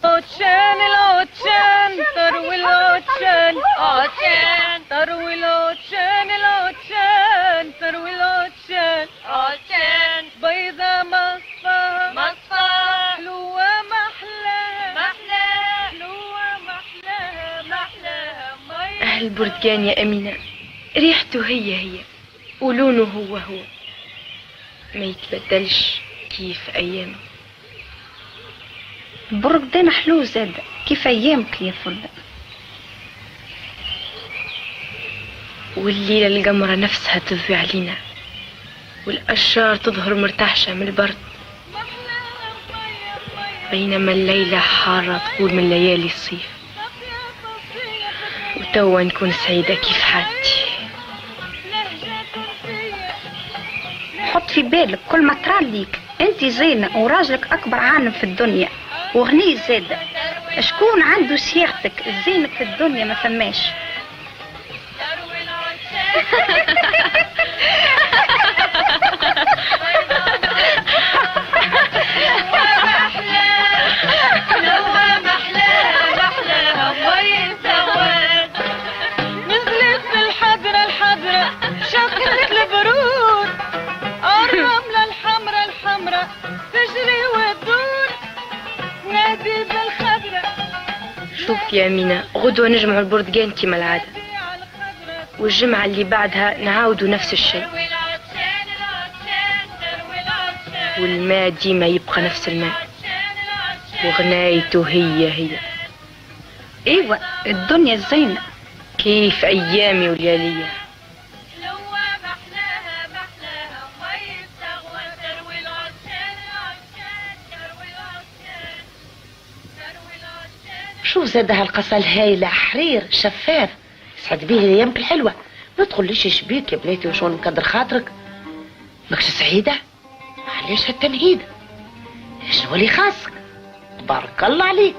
الأوتشان الأوتشان تروي الأوتشان أوتشان تروي الأوتشان الأوتشان تروي الأوتشان أوتشان بيضة مصفى مصفى حلوة محلاها محلاها حلوة محلاها محلاها مية. البرتقان يا أمينة ريحته هي ولونه هو ما يتبدلش كيف أيام. البرتقان حلو زاد كيف أيامك يا فندق. والليلة القمرة نفسها تضوي علينا والأشجار تظهر مرتعشة من البرد، بينما الليلة حارة تقول من ليالي الصيف. وتوا نكون سعيدة كيف حالتي. حط في بالك كل ما ترى ليك انت زينة وراجلك أكبر عالم في الدنيا وغني زادة، شكون عنده سياقتك الزينك في الدنيا ما فماش. نزلت في الحضرة شقت البرود، الرملة الحمرة تجري وتدور نادي بالخضرة. شوف يا أمينة غدوة نجمع البرتقان كما العادة، والجمعة اللي بعدها نعاودوا نفس الشيء، والماء ديما يبقى نفس الماء وغنايته هي. ايوه الدنيا الزينة كيف أيامي وليالية. شوف زاد هالقصة الهايلة حرير شفاف سعد بيه ايامك الحلوة. ما تقوليش شبيك يا بناتي وشون مقدر خاطرك ماكش سعيدة. علاش هالتنهيد؟ شنو اللي خاصك؟ تبارك الله عليك.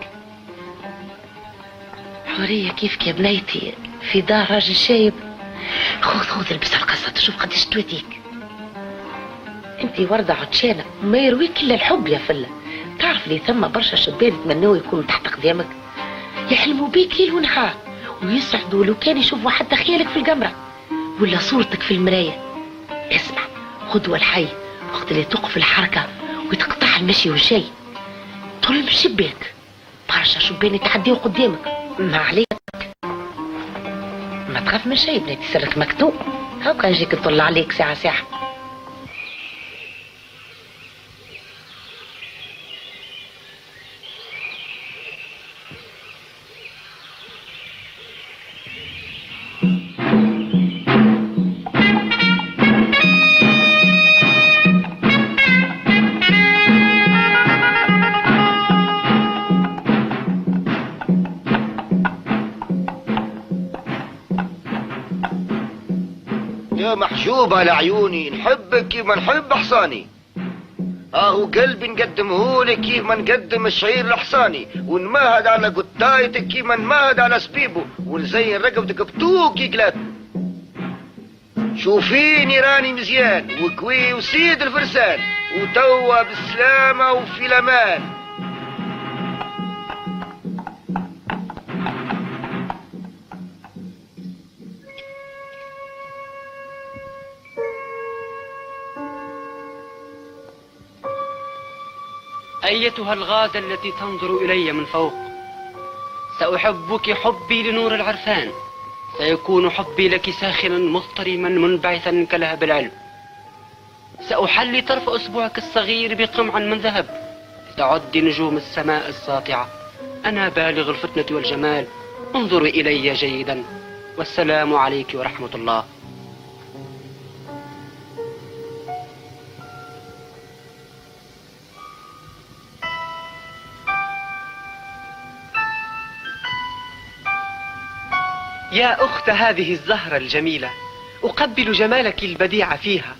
حورية كيفك يا بنيتي في دار راجل شايب. خذ البس القصة تشوف قديش تويتيك. انتي وردة عطشانة ما يرويك الا الحب يا فلة. تعرف لي ثم برشا شبان يتمنوا يكونوا تحت قدامك، يحلموا بيك ليل ونهار ويسعدوا لو كان يشوفوا حتى خيالك في القمرة ولا صورتك في المراية. اسمع غدوة الحي وقت اللي توقف الحركة وتقطع المشي والشي طول من الشباك برشا شبان يتعديوا قدامك. ما عليك ما تخاف من شي بناتي سرك مكتوب. هاو كان جيك نطلع عليك ساعة. يا محجوبة لعيوني نحبك كيف ما نحب حصاني. قلبي نقدمهولك كيف ما نقدم الشعير الحصاني، ونمهد على قطايتك كيف ما نمهد على سبيبو، ونزين رقبتك بتوكي قلات. شوفيني راني مزيان وكوي وسيد الفرسان وتوا بالسلامة وفي الأمان. أيتها الغادة التي تنظر إلي من فوق، سأحبك حبي لنور العرفان، سيكون حبي لك ساخنا مضطرما منبعثا كلهب العلم. سأحلي طرف أسبوعك الصغير بقمع من ذهب تعد نجوم السماء الساطعة. أنا بالغ الفتنة والجمال، انظري إلي جيدا، والسلام عليك ورحمة الله. يا أخت هذه الزهرة الجميلة، أقبل جمالك البديع فيها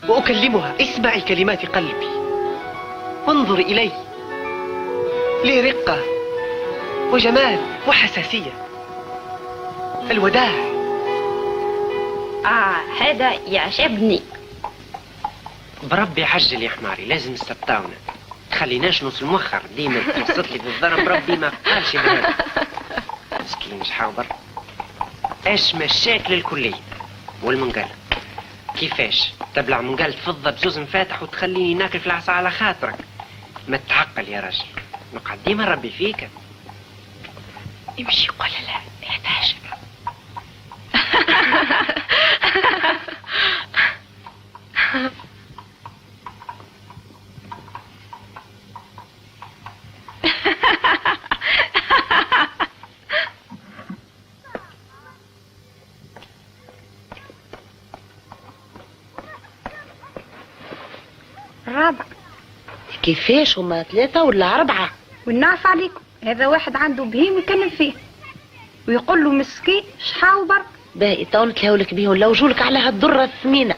وأكلمها. اسمعي كلمات قلبي وانظر إلي، لي رقة وجمال وحساسية. الوداع هذا يعجبني. بربي عجل يا حماري، لازم نستبطاونا، تخليناش نوصل مؤخر، ديما توسط لي بالضرب، ربي ما قالش بهذا. مسكين شحاوبر، ايش مشاكل الكلية والمنقلة؟ كيفاش تبلع منقلة فضة بزوز مفاتح وتخليني ناكل في العصا على خاطرك؟ ما تعقل يا راجل، نقعد ديما ربي فيك. امشي ولا لا يحتاج. الرابع. كيفاش هما 3 ولا 4؟ والنعف عليكم، هذا واحد عنده بهيم يكلم فيه ويقول له مسكين شحاوبر. باهي تو نتلاولك بيه ونلوجولك على هالضرة الثمينة.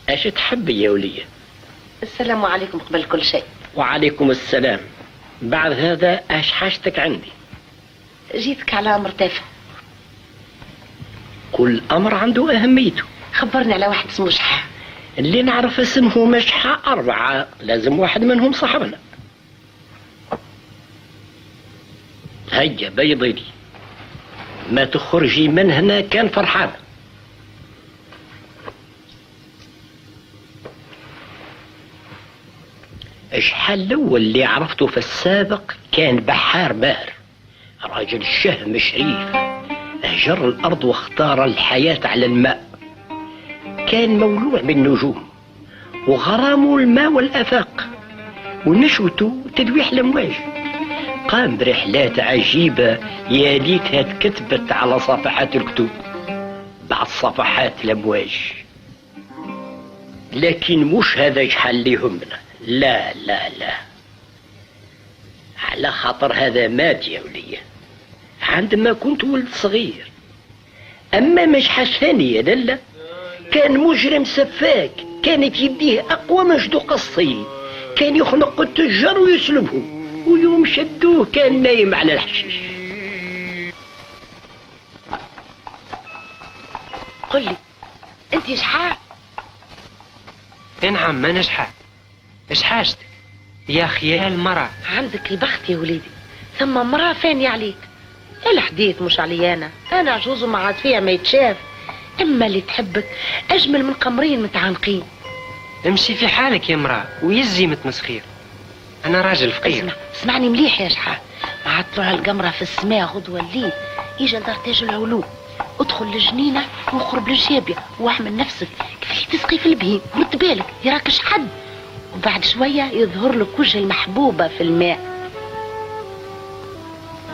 ايش تحبي يا ولية؟ السلام عليكم قبل كل شيء. وعليكم السلام. بعد هذا ايش حاجتك عندي؟ جيتك على امر تافه. كل امر عنده اهميته. خبرني على واحد اسمه شحا. اللي نعرف اسمه مشحى 4، لازم واحد منهم صاحبنا. هيا بيضيلي، ما تخرجي من هنا كان فرحانة. شحال الأول اللي عرفته في السابق كان بحار باهر، راجل شهم شريف، هجر الأرض واختار الحياة على الماء. كان مولوع بالنجوم وغرامه الماء والآفاق، ونشوته تدويح الأمواج. قام برحلات عجيبة يا ليتها تكتبت على صفحات الكتب بعد صفحات الأمواج. لكن مش هذا شحال اللي يهمنا، لا لا لا، على خاطر هذا مات يا ولية عندما كنت ولد صغير. أما مشحى الثانية لا، كان مجرم سفاك، كانت يديه أقوى من جدوق الصيد، كان يخنق التجار ويسلبهم، ويوم شدوه كان نايم على الحشيش. قل لي انت شحال؟ نعم ما نجحت. ايش حاجتك يا خيال مرة؟ عندك البخت يا وليدي، ثم مرة فانية عليك. الحديث مش علي انا عجوز وما عاد فيها ما يتشاف. اما اللي تحبك اجمل من قمرين متعانقين. امشي في حالك يا مرأة ويزي متمسخير، انا راجل فقير. اسمعني مليح يا شحال، مع طلوع القمرة في السماء غدوة الليل يجي لدار تاج العلوم، ادخل للجنينة وقرب للجابية واعمل نفسك كيف تسقي في البهيم، رد بالك يراكش حد، وبعد شوية يظهر لك وجه المحبوبة في الماء.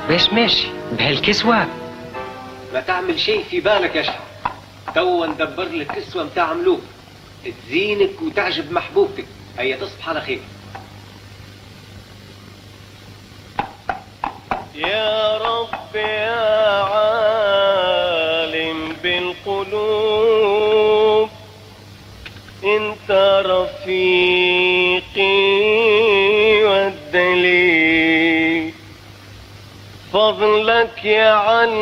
باش ماشي بهالكسوة؟ ما تعمل شيء في بالك يا شحال، توا ندبر لك كسوة متاع ملوك تزينك وتعجب محبوبتك. هيا تصبح على خير. يا رب يا عالم بالقلوب، انت رفيقي والدليل، فضلك يا علام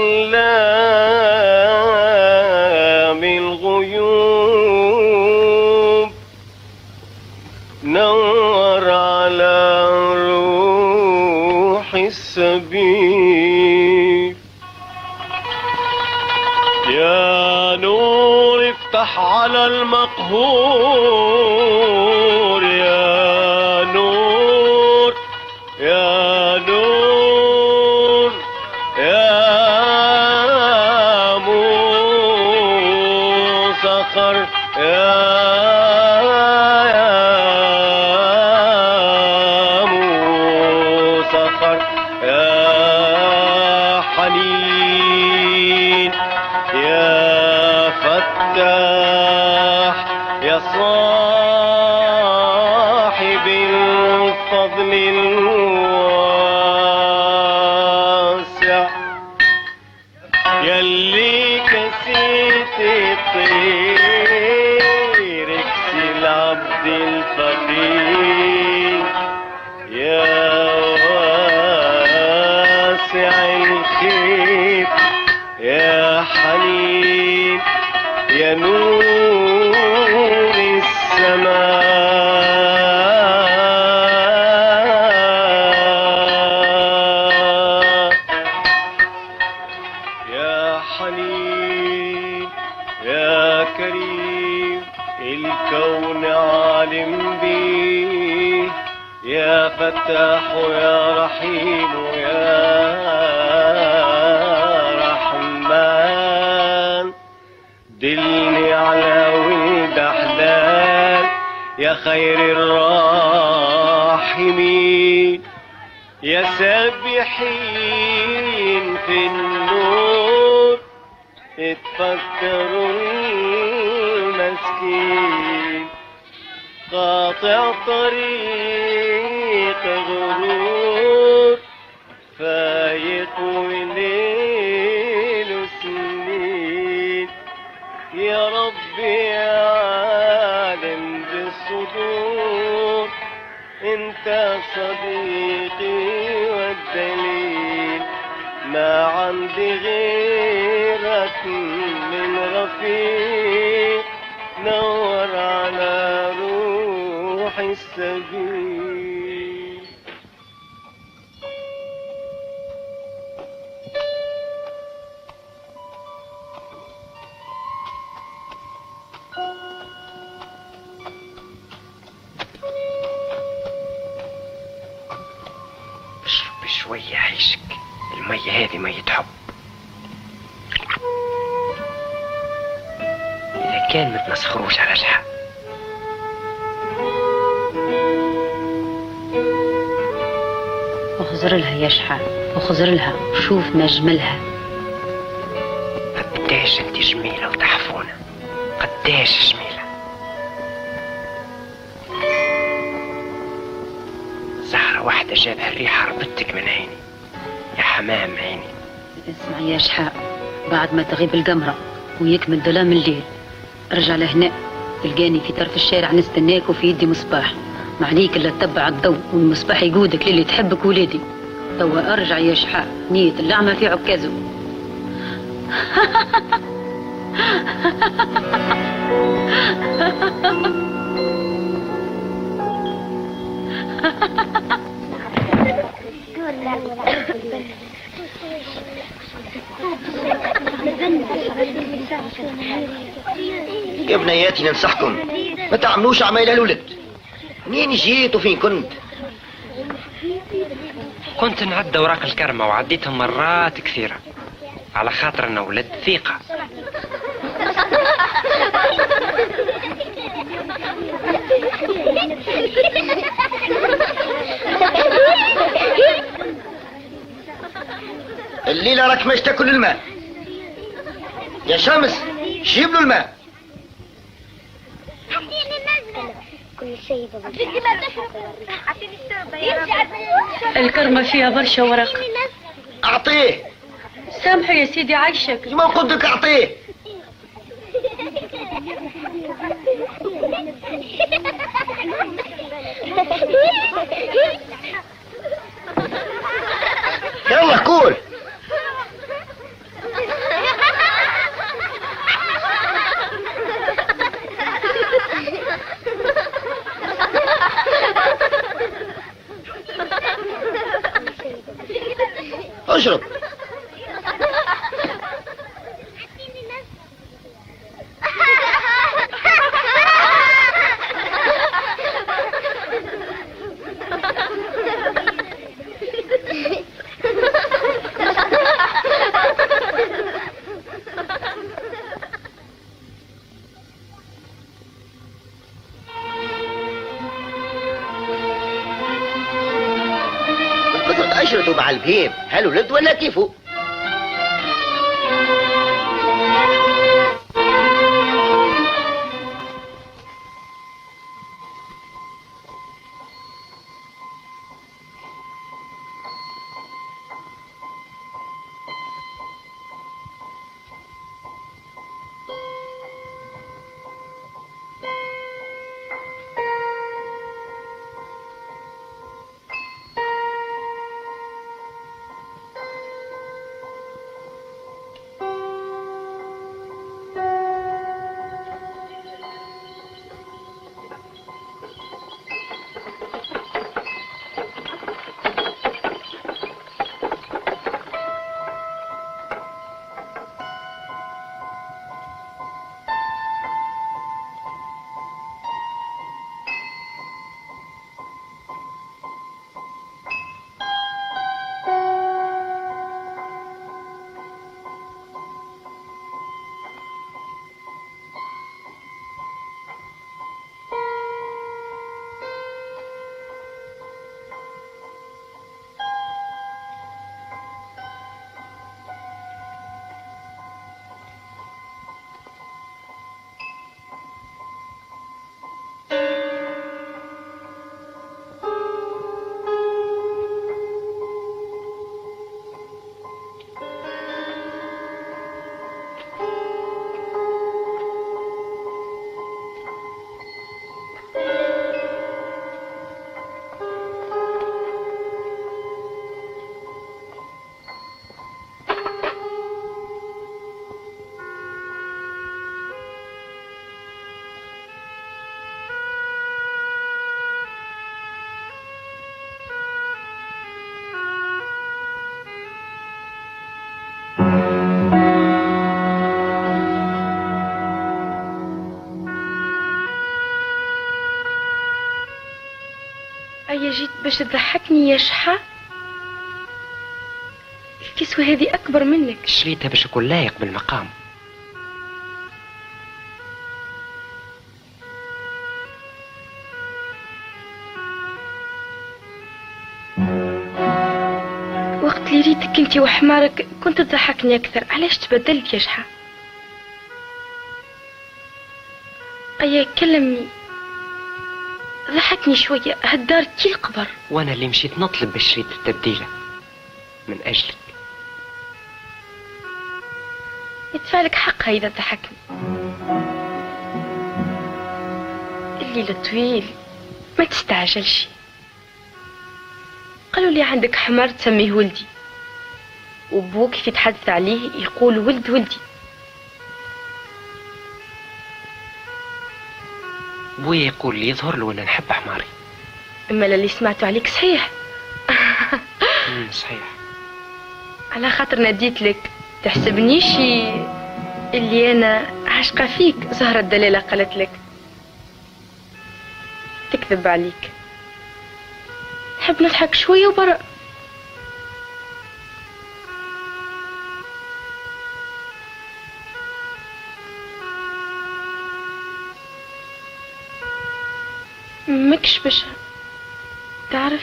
الغيوب، نور على روح السبيل. يا نور افتح على المقهور، يا نور يا نور يا مسخر يا مسخر يا حنين يا فتاح يا صاحب الفضل الواسع، يلي كسيت الطير دلني عالم بيه يا فتاح يا رحيم يا رحمن، دلني على ولد حلال يا خير الراحمين، يا سابحين في النور اتفكروا المسكين، قاطع طريق غرور فايق وليل سنين، يا ربي يا عالم بالصدور انت صديقي والدليل، ما عندي غيرك من رفيق نور على روحي السبيل. اشرب شوية عيشك، المية هذه مية حب. إذا كان ما تمسخروش على شحال. اخزر لها يا شحال، اخزر لها، شوف ما جملها. قداش انت جميلة وتحفونة، قداش جميلة. زهرة واحدة جابها الريحة ربطتك من عيني يا حمام عيني. اسمع يا شحال، بعد ما تغيب القمرة ويكمل ظلام الليل ارجع لهنا، تلقاني في طرف الشارع نستناك وفي يدي مصباح، ما عليك الا تتبع الضوء والمصباح يقودك للي تحبك ولادي. توا ارجع يا شحال، نية اللعمة في عكازه. يا بنياتي ننصحكم ما تعملوش عمايل الولد. منين جيت وفين كنت؟ كنت نعد اوراق الكرمة وعديتهم مرات كثيرة على خاطر انا ولد ثقة. الليلة راك ماش تاكل الماء يا شمس، جيب له الماء. الكرمة فيها برشا ورق. اعطيه. سامحه يا سيدي عايشك. ما قلت لك اعطيه. يلا كول. اشرب. اشرتوا مع البهيم، هل ولد ولا كيفو؟ أيا جيت باش تضحكني يا شحا؟ الكسوة هذه أكبر منك. شريتها باش يكون لايق بالمقام. وقت اللي ريتك انت وحمارك كنت تضحكني أكثر، علاش تبدلت يا شحا؟ أيا كلمني، ضحكني شوية، هالدار كي القبر. وانا اللي مشيت نطلب باش شريت التبديلة من اجلك. يدفعلك حقها إذا ضحكني. الليل طويل، ما تستعجلش. قالوا لي عندك حمار تسميه ولدي، وبوك كيف يتحدث عليه يقول ولد ولدي. بويا يقول لي يظهر له وانا نحب حماري. اما اللي سمعته عليك صحيح. صحيح. على خاطر ناديت لك تحسبنيش اللي انا عاشقه فيك. زهرة الدلالة قالت لك. تكذب عليك. نحب نضحك شوية وبرا. مكش باش تعرف.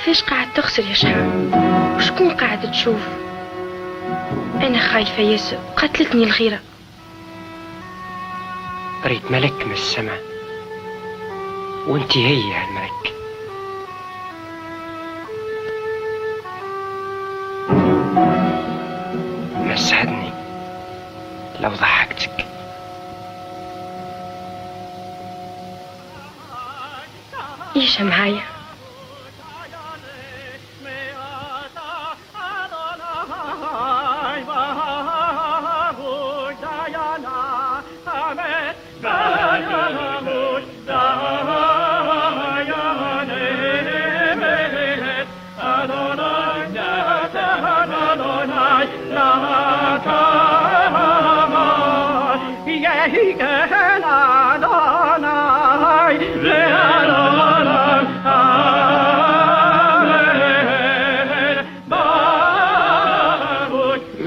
ليش قاعد تخسر يا شحال؟ وشكون قاعد تشوف؟ أنا خايفة ياسر، قتلتني الغيرة. ريت ملك من السماء وانتي هي هالملك. مسعدني لو ضحكتك. ايش معايا؟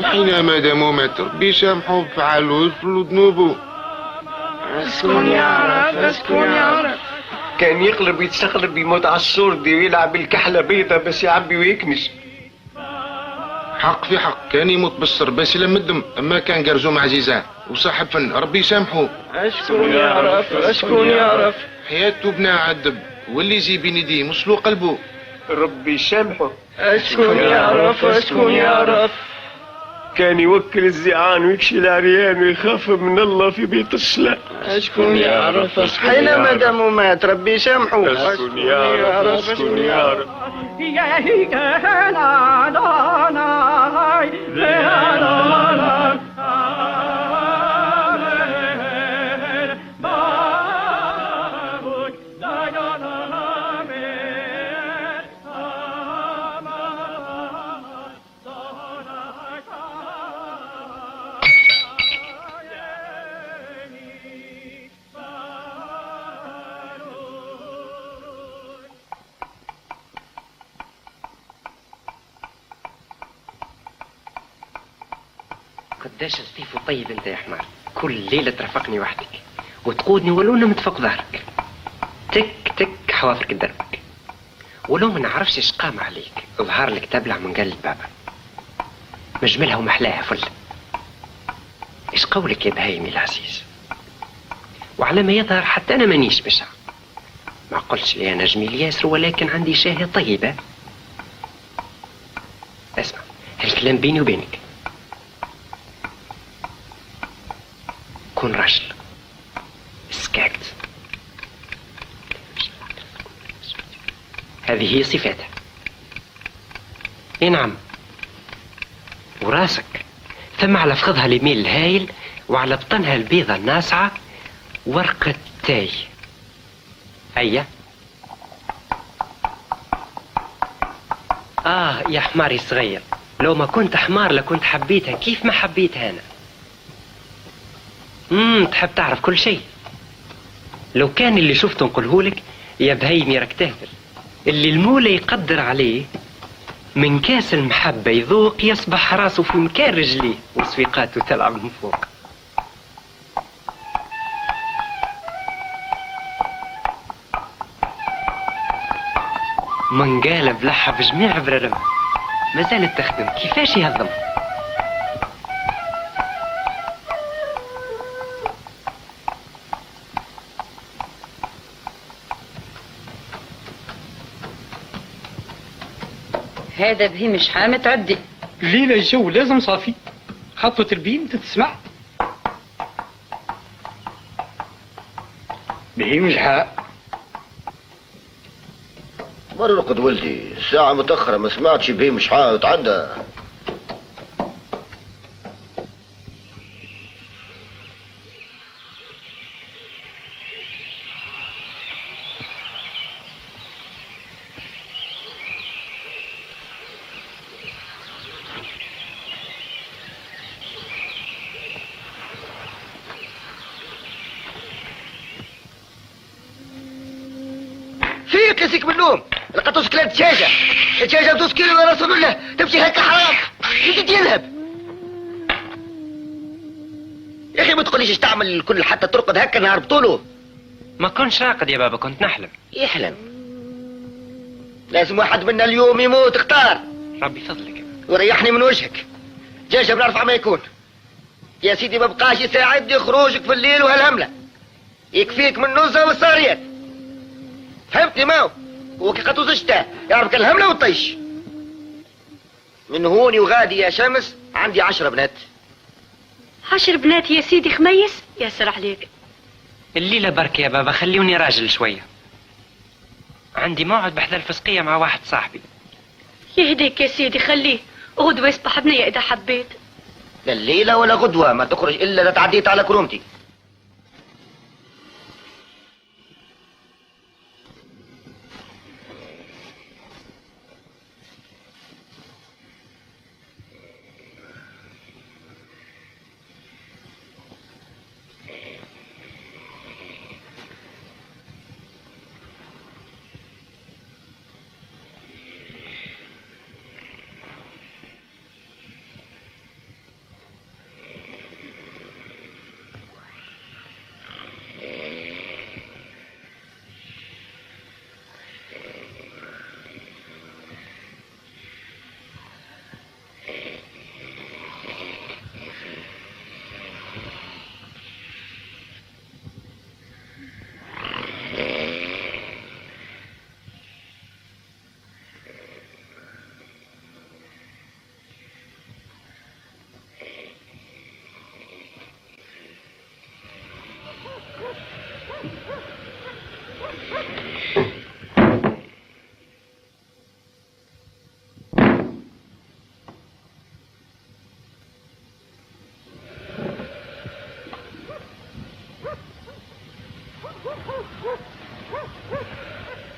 حينما دمومت ربي سامحه بفعله ويغفر ذنوبه. اسكن يعرف اسكن يعرف. كان يقلب يتسقلب يموت على السردي ويلعب الكحله بيضه بس يعبي ويكنس. حق في حق، كان يموت بالسر بس يلم الدم، اما كان قرزوم عزيزان وصاحب فن ربي يسامحه. اشكون يعرف اشكون يعرف. حياته بنا عذب واللي يجي بين يديه مسلو قلبه ربي يسامحه. اشكون يعرف اشكون يعرف. كان يوكل الزعان ويكشي العريان ويخاف من الله في بيت الصلاة. اشكون يعرف اشكون يعرف. حينما دمه مات ربي يسامحه. اشكون يعرف اشكون يعرف. قداش لطيف وطيب انت يا حمار، كل ليلة ترافقني وحدك وتقودني ولو نمت فوق ظهرك. تك تك حوافرك دربك، ولو ما نعرفش ايش قام عليك ظهر لك تبلع من قلب بابا مجملها ومحلاها فل. ايش قولك يا بهايمي العزيز؟ وعلى ما يظهر حتى انا مانيش بشع، ما قلتش لي انا جميل ياسر ولكن عندي شاهي طيبة. اسمع هالكلام بيني وبينك، كن رجل سكاكت. هذه هي صفاتها. اي نعم. وراسك ثم على فخذها اليمين الهايل وعلى بطنها البيضة الناصعة ورقة تاي. هيا. يا حماري الصغير، لو ما كنت حمار لكنت حبيتها كيف ما حبيتها أنا. تحب تعرف كل شيء. لو كان اللي شفته نقولهولك يا بهيمي راك تهبل. اللي المولى يقدر عليه من كاس المحبة يذوق يصبح راسه في مكان رجليه وصفيقاته تلعب من فوق. منقالب لحى بجميع بررم ما زالت تخدم. كيفاش يهضم؟ هذا بهيم شحال تعدي الليلة الجو لازم صافي، خطوة البيم تتسمع. بهيم شحال مرقد ولدي، الساعة متأخرة ما سمعتش بهيم شحال تعدى. فيك يسيك من النوم، لقيتوش كلاب دجاجة، الدجاجة بدوس كيلو يا رسول الله، تمشي هكا حرام، كيف يذهب؟ يا أخي ما تقوليش ايش تعمل الكل حتى ترقد هكا نهار بطوله. ما كنتش راقد يا بابا، كنت نحلم. يحلم؟ لازم واحد منا اليوم يموت، اختار. ربي فضلك وريحني من وجهك. دجاجة بنعرف ما يكون. يا سيدي ما بقاش يساعدني خروجك في الليل وهالهملة. يكفيك من النزهة والصاريات. فهمتني ماو؟ هو كي قطوز الشتاء يعرفك الهملة والطيش. من هوني وغادي يا شمس عندي 10 بنات. 10 بنات يا سيدي خميس؟ ياسر عليك. الليلة برك يا بابا، خليوني راجل شوية. عندي موعد بحذا الفسقية مع واحد صاحبي. يهديك يا سيدي، خليه غدوة يصبح بنية إذا حبيت. لا الليلة ولا غدوة ما تخرج إلا إذا تعديت على كرومتي.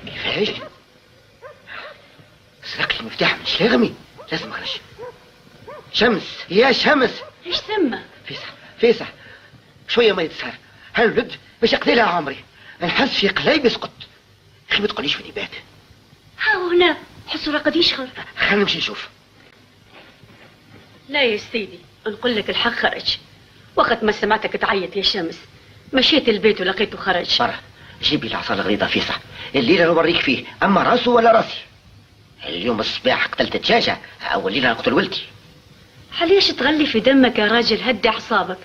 كيفاش؟ سرق لي المفتاح من شلاغمي، لازم اخرج. شمس يا شمس. ايش ثم؟ فيسع شويه ما يتسهر هالولد باش يقضي لها عمري، نحس في قليب يسقط. اخي ما تقوليش فيني بات. ها هنا حسوا راقد يشغل. خلينا نمشي نشوف. لا يا سيدي، نقول لك الحق خرج. وقت ما سمعتك تعيط يا شمس مشيت البيت ولقيته خرج. برا جيب لي العصا الغريضه فيسع، الليله نوريك فيه اما راسه ولا راسي. اليوم الصباح قتلت دجاجه، اول ليله نقتل ولدي. حليش تغلي في دمك يا راجل؟ هدي اعصابك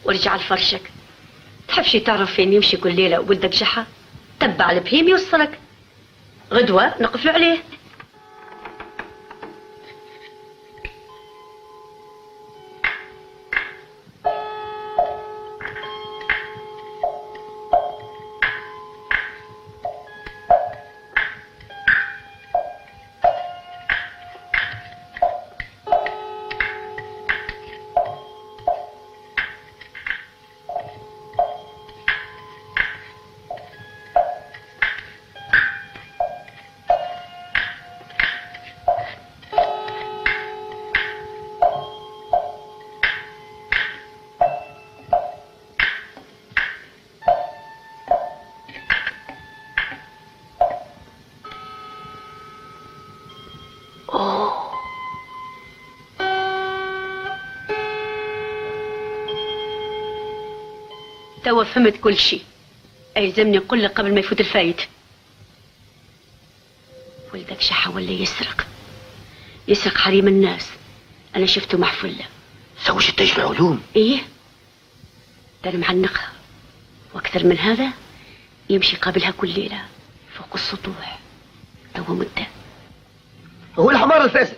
ورجع لفرشك. تحبش تعرف فين يمشي كل ليله ولدك جحا؟ تبع البهيم يوصلك، غدوه نقفلوا عليه. توا فهمت كل شيء. أيلزمني نقول لك قبل ما يفوت الفايت. ولدك شحا ولا يسرق حريم الناس. أنا شفته مع فلة. زوج تاج العلوم؟ إيه، ده أنا معنقها، وأكثر من هذا يمشي قابلها كل ليلة فوق السطوح. توا مدة. هو الحمار الفاسد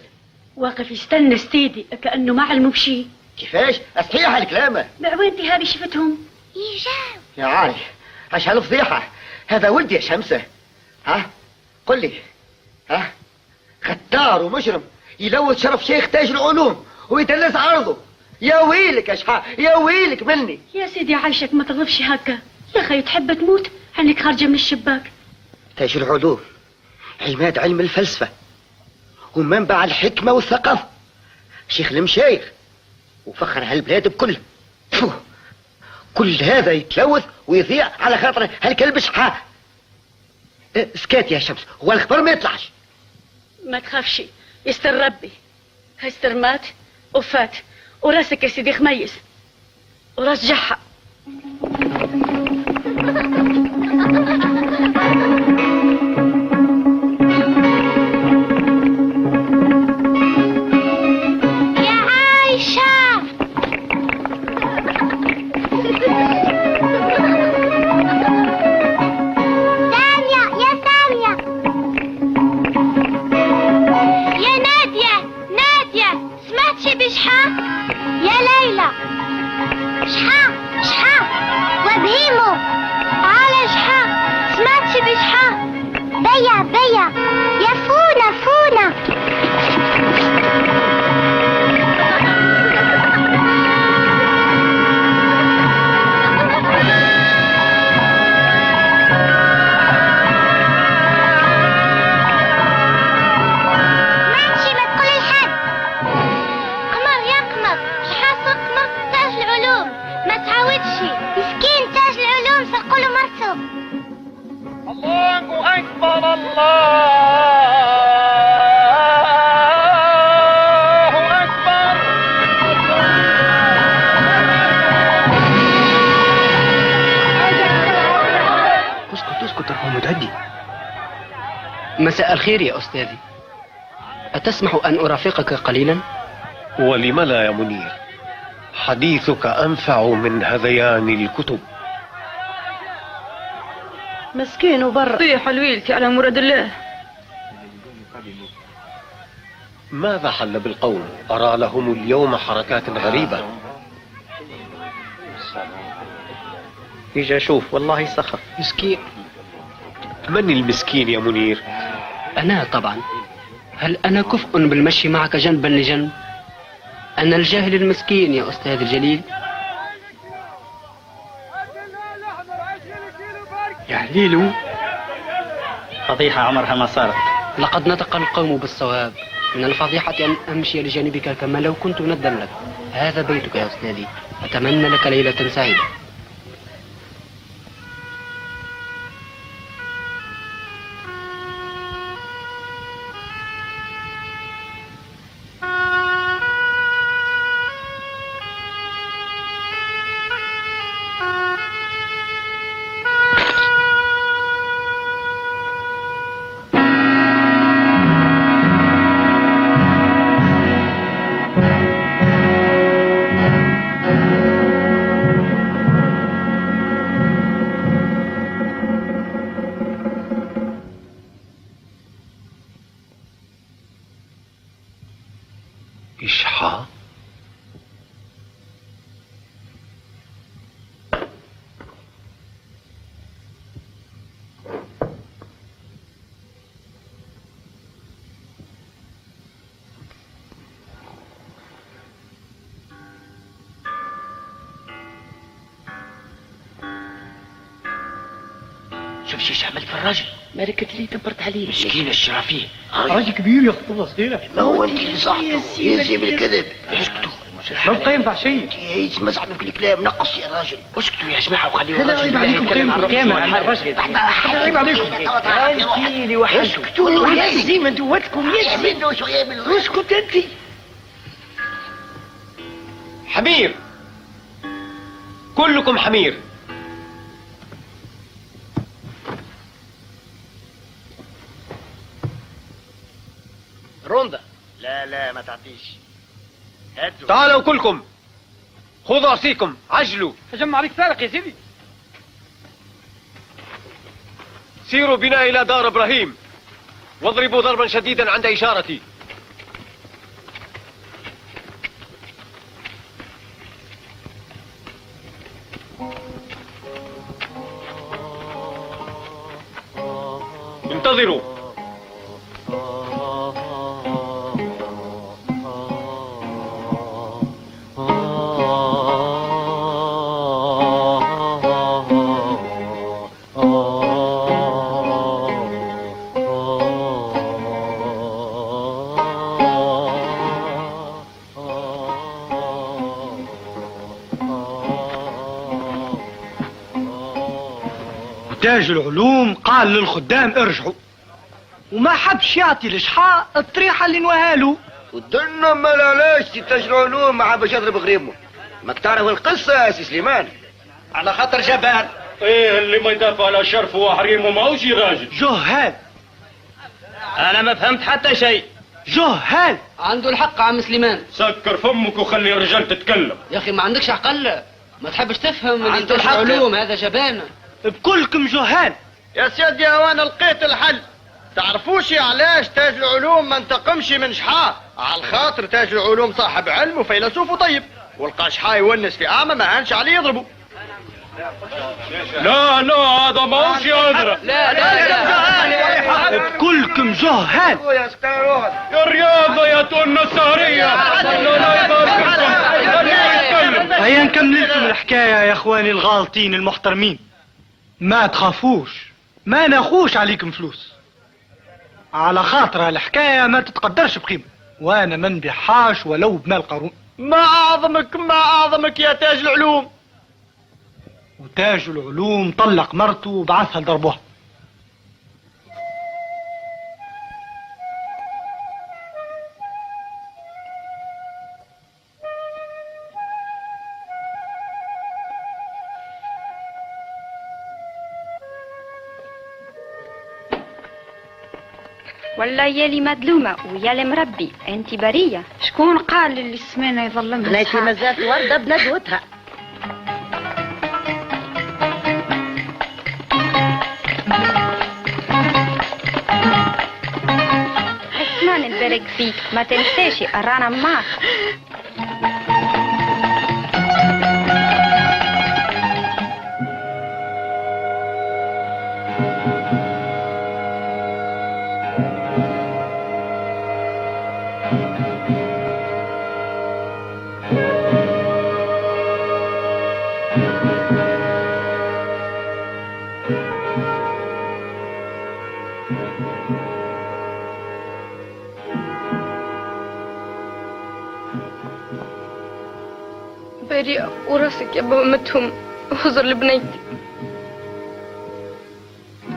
واقف يستنى سيدي كأنه ما علمه بشي. كيفاش؟ صحيح الكلام؟ مع وين هذه شفتهم؟ يجاوب يا عالي اش هالفضيحة؟ هذا ولدي يا شمسة. ها قل لي، ها غدار ومجرم يلوث شرف شيخ تاج العلوم ويدلس عرضه. يا ويلك يا شحا، يا ويلك مني. يا سيدي عايشك ما تغضبش هكا يا اخي، تحب تموت عنك خارجة من الشباك. تاج العلوم عماد علم الفلسفة ومنبع الحكمة والثقافة، شيخ المشايخ وفخر هالبلاد بكلها. كل هذا يتلوث ويضيع على خاطر هالكلب شحا. سكات يا شمس، هو الخبر ما يطلعش. ما تخافش، يستر ربي. هيستر مات وفات، وراسك يا سيدي خميس وراس جحا. يا عايشة ثانية، يا ثانية، يا نادية سمعتش بشحا؟ يا ليلى شحا وبهيمو، تعال شحا، سمعتش بشحا؟ بيا يا فونا ماشي، ما تقولي لحد. قمر يا قمر، شحال قمر تاج العلوم، ما تعاودش. مسكين تاج العلوم سرقوله مرته. الله أكبر، الله أكبر. اسكت يا متهدي. مساء الخير يا أستاذي، أتسمح أن أرافقك قليلا؟ ولم لا يا منير؟ حديثك أنفع من هذيان الكتب. مسكين وبر طيح حلويلتي على مراد الله. ماذا حل بالقوم؟ أرى لهم اليوم حركات غريبة. يجي أشوف، والله سخف مسكين. من المسكين يا منير؟ أنا طبعا. هل أنا كفء بالمشي معك جنبا لجنب؟ أنا الجاهل المسكين يا أستاذ الجليل. يا هليلو، فضيحة عمرها ما صارت. لقد نطق القوم بالصواب. من الفضيحة أن أمشي لجانبك كما لو كنت ندا لك. هذا بيتك يا أستاذي، أتمنى لك ليلة سعيدة. إشحاء؟ شوف شيش عملت في الراجل. مالك لي دبرت عليه. مسكين الشرفيه. راجل كبير يا خطوة صغيرة. ما هو انت اللي صحته يزي بالكذب. اسكتوا، ما بقى ينفع شيء. يتمزح في الكلام، نقص يا راجل. اسكتوا يا جماعه وخليوا لا عيب عليكم، كامل على الرجل. عيب عليكم. انتي وحدكم. اسكتوا زي ما دوتكم اسكت انت. حمير، كلكم حمير. روندا. لا ما تعطيش. هاتوا. تعالوا كلكم، خذوا عصيكم، عجلوا. هجم عليك فارق يا سيدي. سيروا بنا إلى دار إبراهيم واضربوا ضربا شديدا عند إشارتي. انتظروا. تاج العلوم قال للخدام ارجعوا، وما حبش يعطي لشحاء الطريحه اللي نوهالو. ودنا ما لاش تاج العلوم مع باش يضرب غريمه. ما تعرف القصه يا سي سليمان؟ على خاطر جبان. ايه اللي ما يدافع على شرفه وحريمه ماهوش راجل. جهال. انا ما فهمت حتى شيء. جهال. عنده الحق عم سليمان. سكر فمك وخلي الرجال تتكلم. يا اخي ما عندكش عقل، ما تحبش تفهم اللي عنده تاج الحق. العلوم هذا جبان. بكلكم جهال. يا سيدي وانا لقيت الحل. تعرفوش علاش تاج العلوم ما انتقمش من شحاة؟ على الخاطر تاج العلوم صاحب علم وفيلسوف وطيب، والقى شحاة يونس في اعمى ما هانش عليه يضربه. لا هذا ماهوش يضرب. لا بكلكم جهال. يا الرياضة يا تون السهرية. هيا نكمل لكم الحكايه يا اخواني الغالطين المحترمين. ما تخافوش، ما ناخوش عليكم فلوس، على خاطر الحكايه ما تتقدرش بقيمه، وانا ما نبيعهاش ولو بمال قارون. ما اعظمك يا تاج العلوم. وتاج العلوم طلق مرته وبعثها لضربها. والله يالي مدلومة ويالي مربي، انت برية. شكون قال اللي السمانة يظلمها؟ بنيتي مازالت وردة بندوتها. اسمان نبارك فيك، ما تنساش رانا معك. بريئة وراسك يا بابا متهم، وحضر لبنيتي.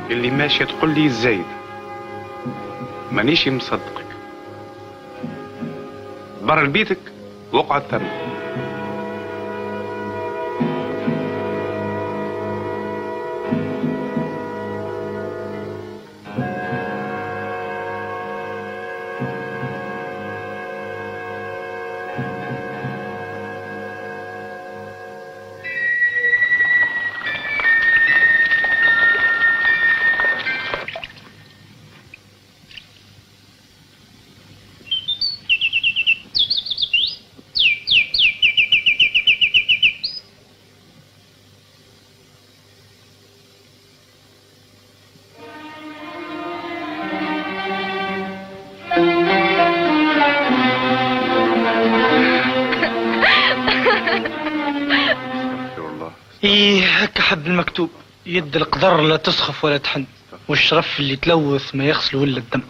اللي ماشية تقول لي الزايد مانيش مصدقك. برا لبيتك واقعد ثم. ايه هكا حب المكتوب، يد القدر لا تسخف ولا تحن، والشرف اللي تلوث ما يغسل ولا الدم.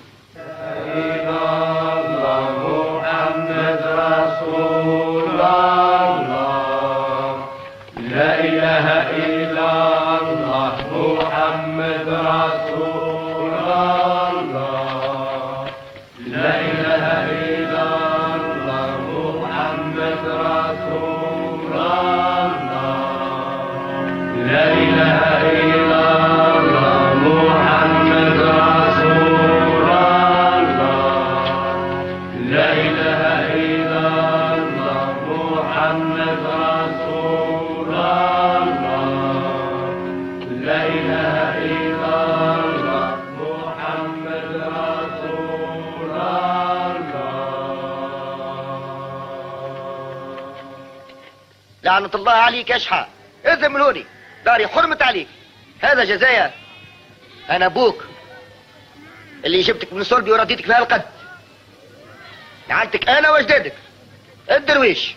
إله إلا الله محمد رسول الله. لعنة الله عليك يا شحا. اذهب من هوني، داري حرمت عليك. هذا جزايا. انا ابوك اللي جبتك من صلبي ورديتك في هالقد. لعنتك انا واجدادك الدرويش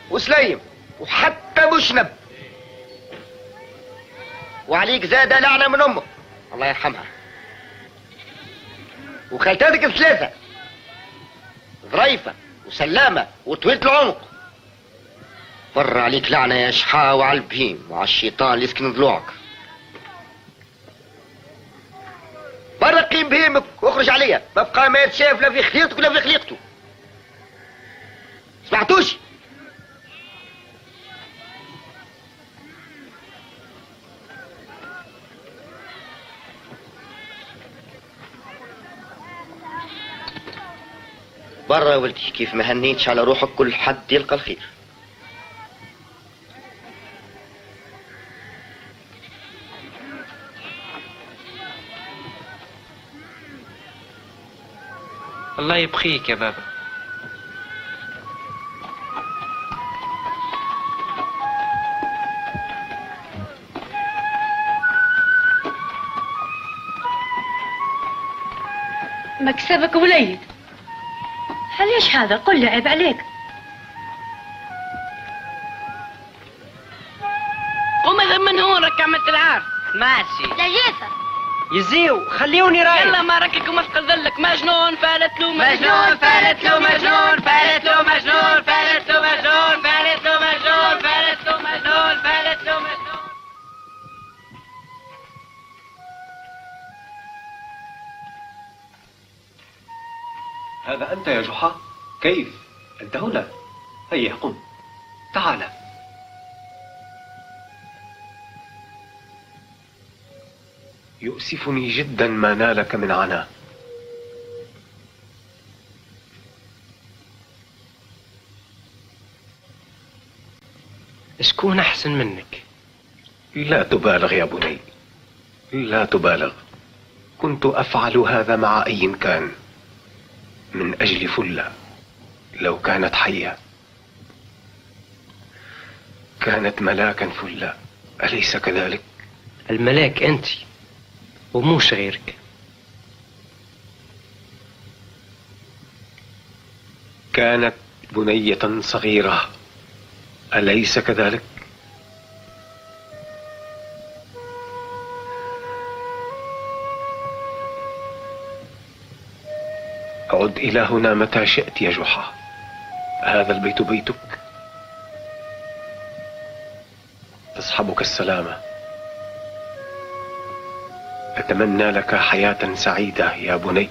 وسليم وحتى بوشنب، وعليك زادة لعنة من امك الله يرحمها، وخالتاتك الثلاثة ظريفة وسلامة وطويلة العنق. بر عليك لعنة يا شحا وعلى البهيم وعلى الشيطان اللي يسكن ضلوعك. برا قيم بهيمك واخرج عليا، ما بقى ما يتشاف لا في خليقتك ولا في خليقته. سمعتوش؟ برا يا ولدي، كيف ما هنيتش على روحك كل حد يلقى الخير. الله يبقيك يا بابا. مكسبك وليد. ليش هذا؟ قل لي، عيب عليك. وما من هو ركعمة العار ماشي لجيفة يزيو خليوني رايح. يلا ما ركك وما ذلك. مجنون فالت له مجنون فالت له مجنون فالت له مجنون فالت له مجنون فالت له مجنون فالت له مجنون فالت له مجنون. هذا أنت يا جحا؟ كيف؟ أنت هنا؟ هيا قم، تعال. يؤسفني جدا ما نالك من عناء. شكون أحسن منك؟ لا تبالغ يا بني، لا تبالغ. كنت أفعل هذا مع أي كان من أجل فلة لو كانت حية. كانت ملاكا فلة، أليس كذلك؟ الملاك أنت وموش غيرك. كانت بنية صغيرة، أليس كذلك؟ عد إلى هنا متى شئت يا جحا. هذا البيت بيتك، تصحبك السلامة. أتمنى لك حياة سعيدة يا بني.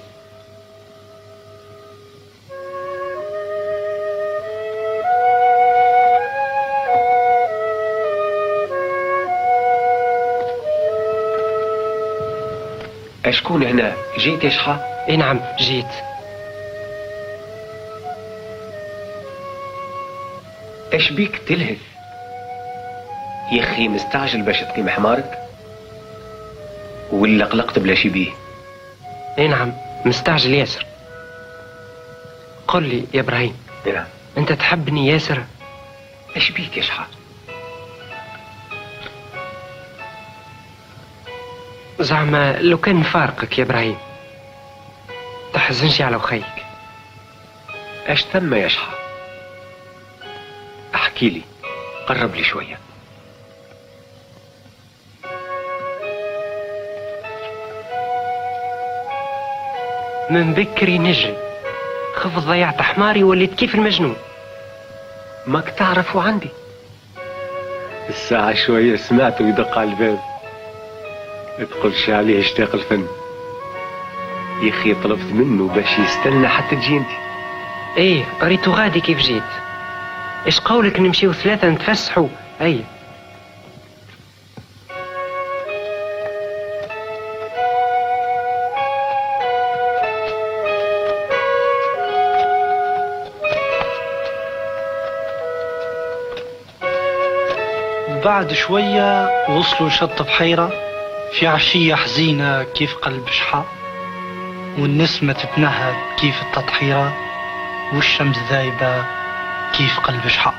أشكون هنا؟ جيت يا شحا؟ إيه نعم جيت. ايش بيك تلهث؟ يا اخي مستعجل باش تقيم حمارك ولا قلقت بلا شي بيه؟ اي نعم مستعجل ياسر. قل لي يا ابراهيم. نعم. انت تحبني ياسر؟ ايش بيك يا شحا؟ زعما لو كان نفارقك يا ابراهيم تحزنش على وخيك. ايش ثم يا شحا؟ احكي لي، قرب لي شوية. من بكري نجري، خف ضيعت حماري وليت كيف المجنون. ماك تعرفوا عندي. الساعة شوية سمعته يدق على الباب. تقولش عليه اشتاق الفن. يا اخي طلبت منه باش يستنى حتى تجي انت. ايه ريتو غادي كيف جيت. ايش قولك نمشيو ثلاثة نتفسحوا؟ اي بعد شوية وصلوا شط بحيرة في عشية حزينة كيف قلب شحا، والنسمة تتنهد كيف التطحيرة، والشمس ذايبة كيف قلب شحاء.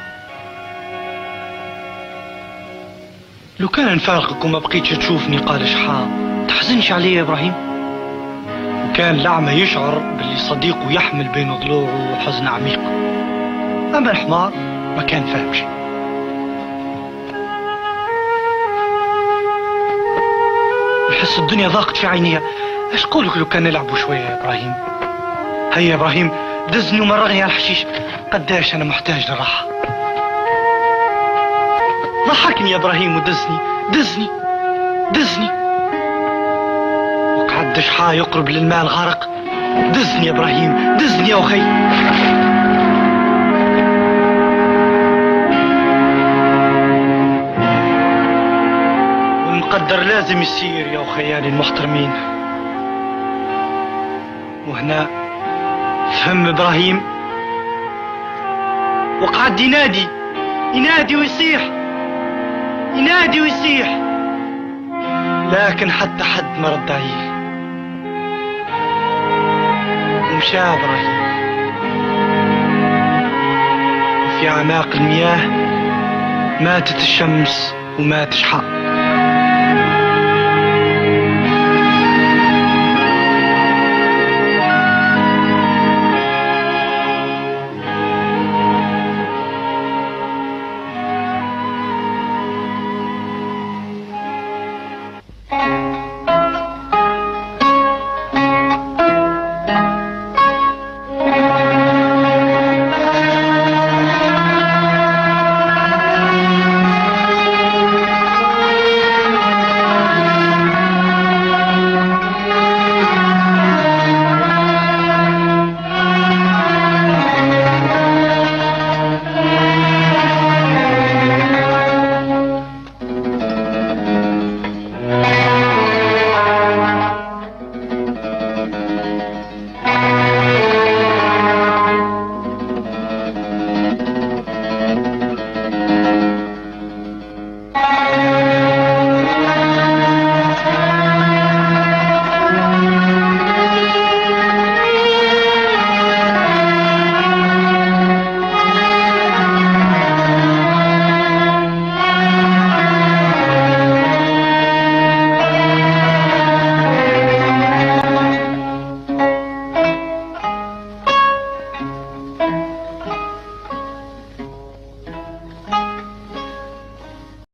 لو كان نفارقك وما بقيتش تشوفني قال شحاء تحزنش علي يا إبراهيم. وكان الأعمى يشعر باللي صديقه يحمل بين ضلوعه حزن عميق، أما الحمار ما كان فاهم شيء. نحس الدنيا ضاقت في عينيها. ايش قولك لو كان نلعبوا شوية يا إبراهيم؟ هيا يا إبراهيم دزني ومرغني على الحشيش، قداش أنا محتاج للراحة. ضحكني يا إبراهيم ودزني دزني دزني. وقعد شحا يقرب للماء الغرق. دزني يا إبراهيم دزني يا أخي. والمقدر لازم يصير يا أخياني المحترمين. وهنا فهم إبراهيم وقعد ينادي ويصيح، ينادي ويصيح، لكن حتى حد ما رد عليه. ومشى إبراهيم وفي أعماق المياه ماتت الشمس ومات شحاء.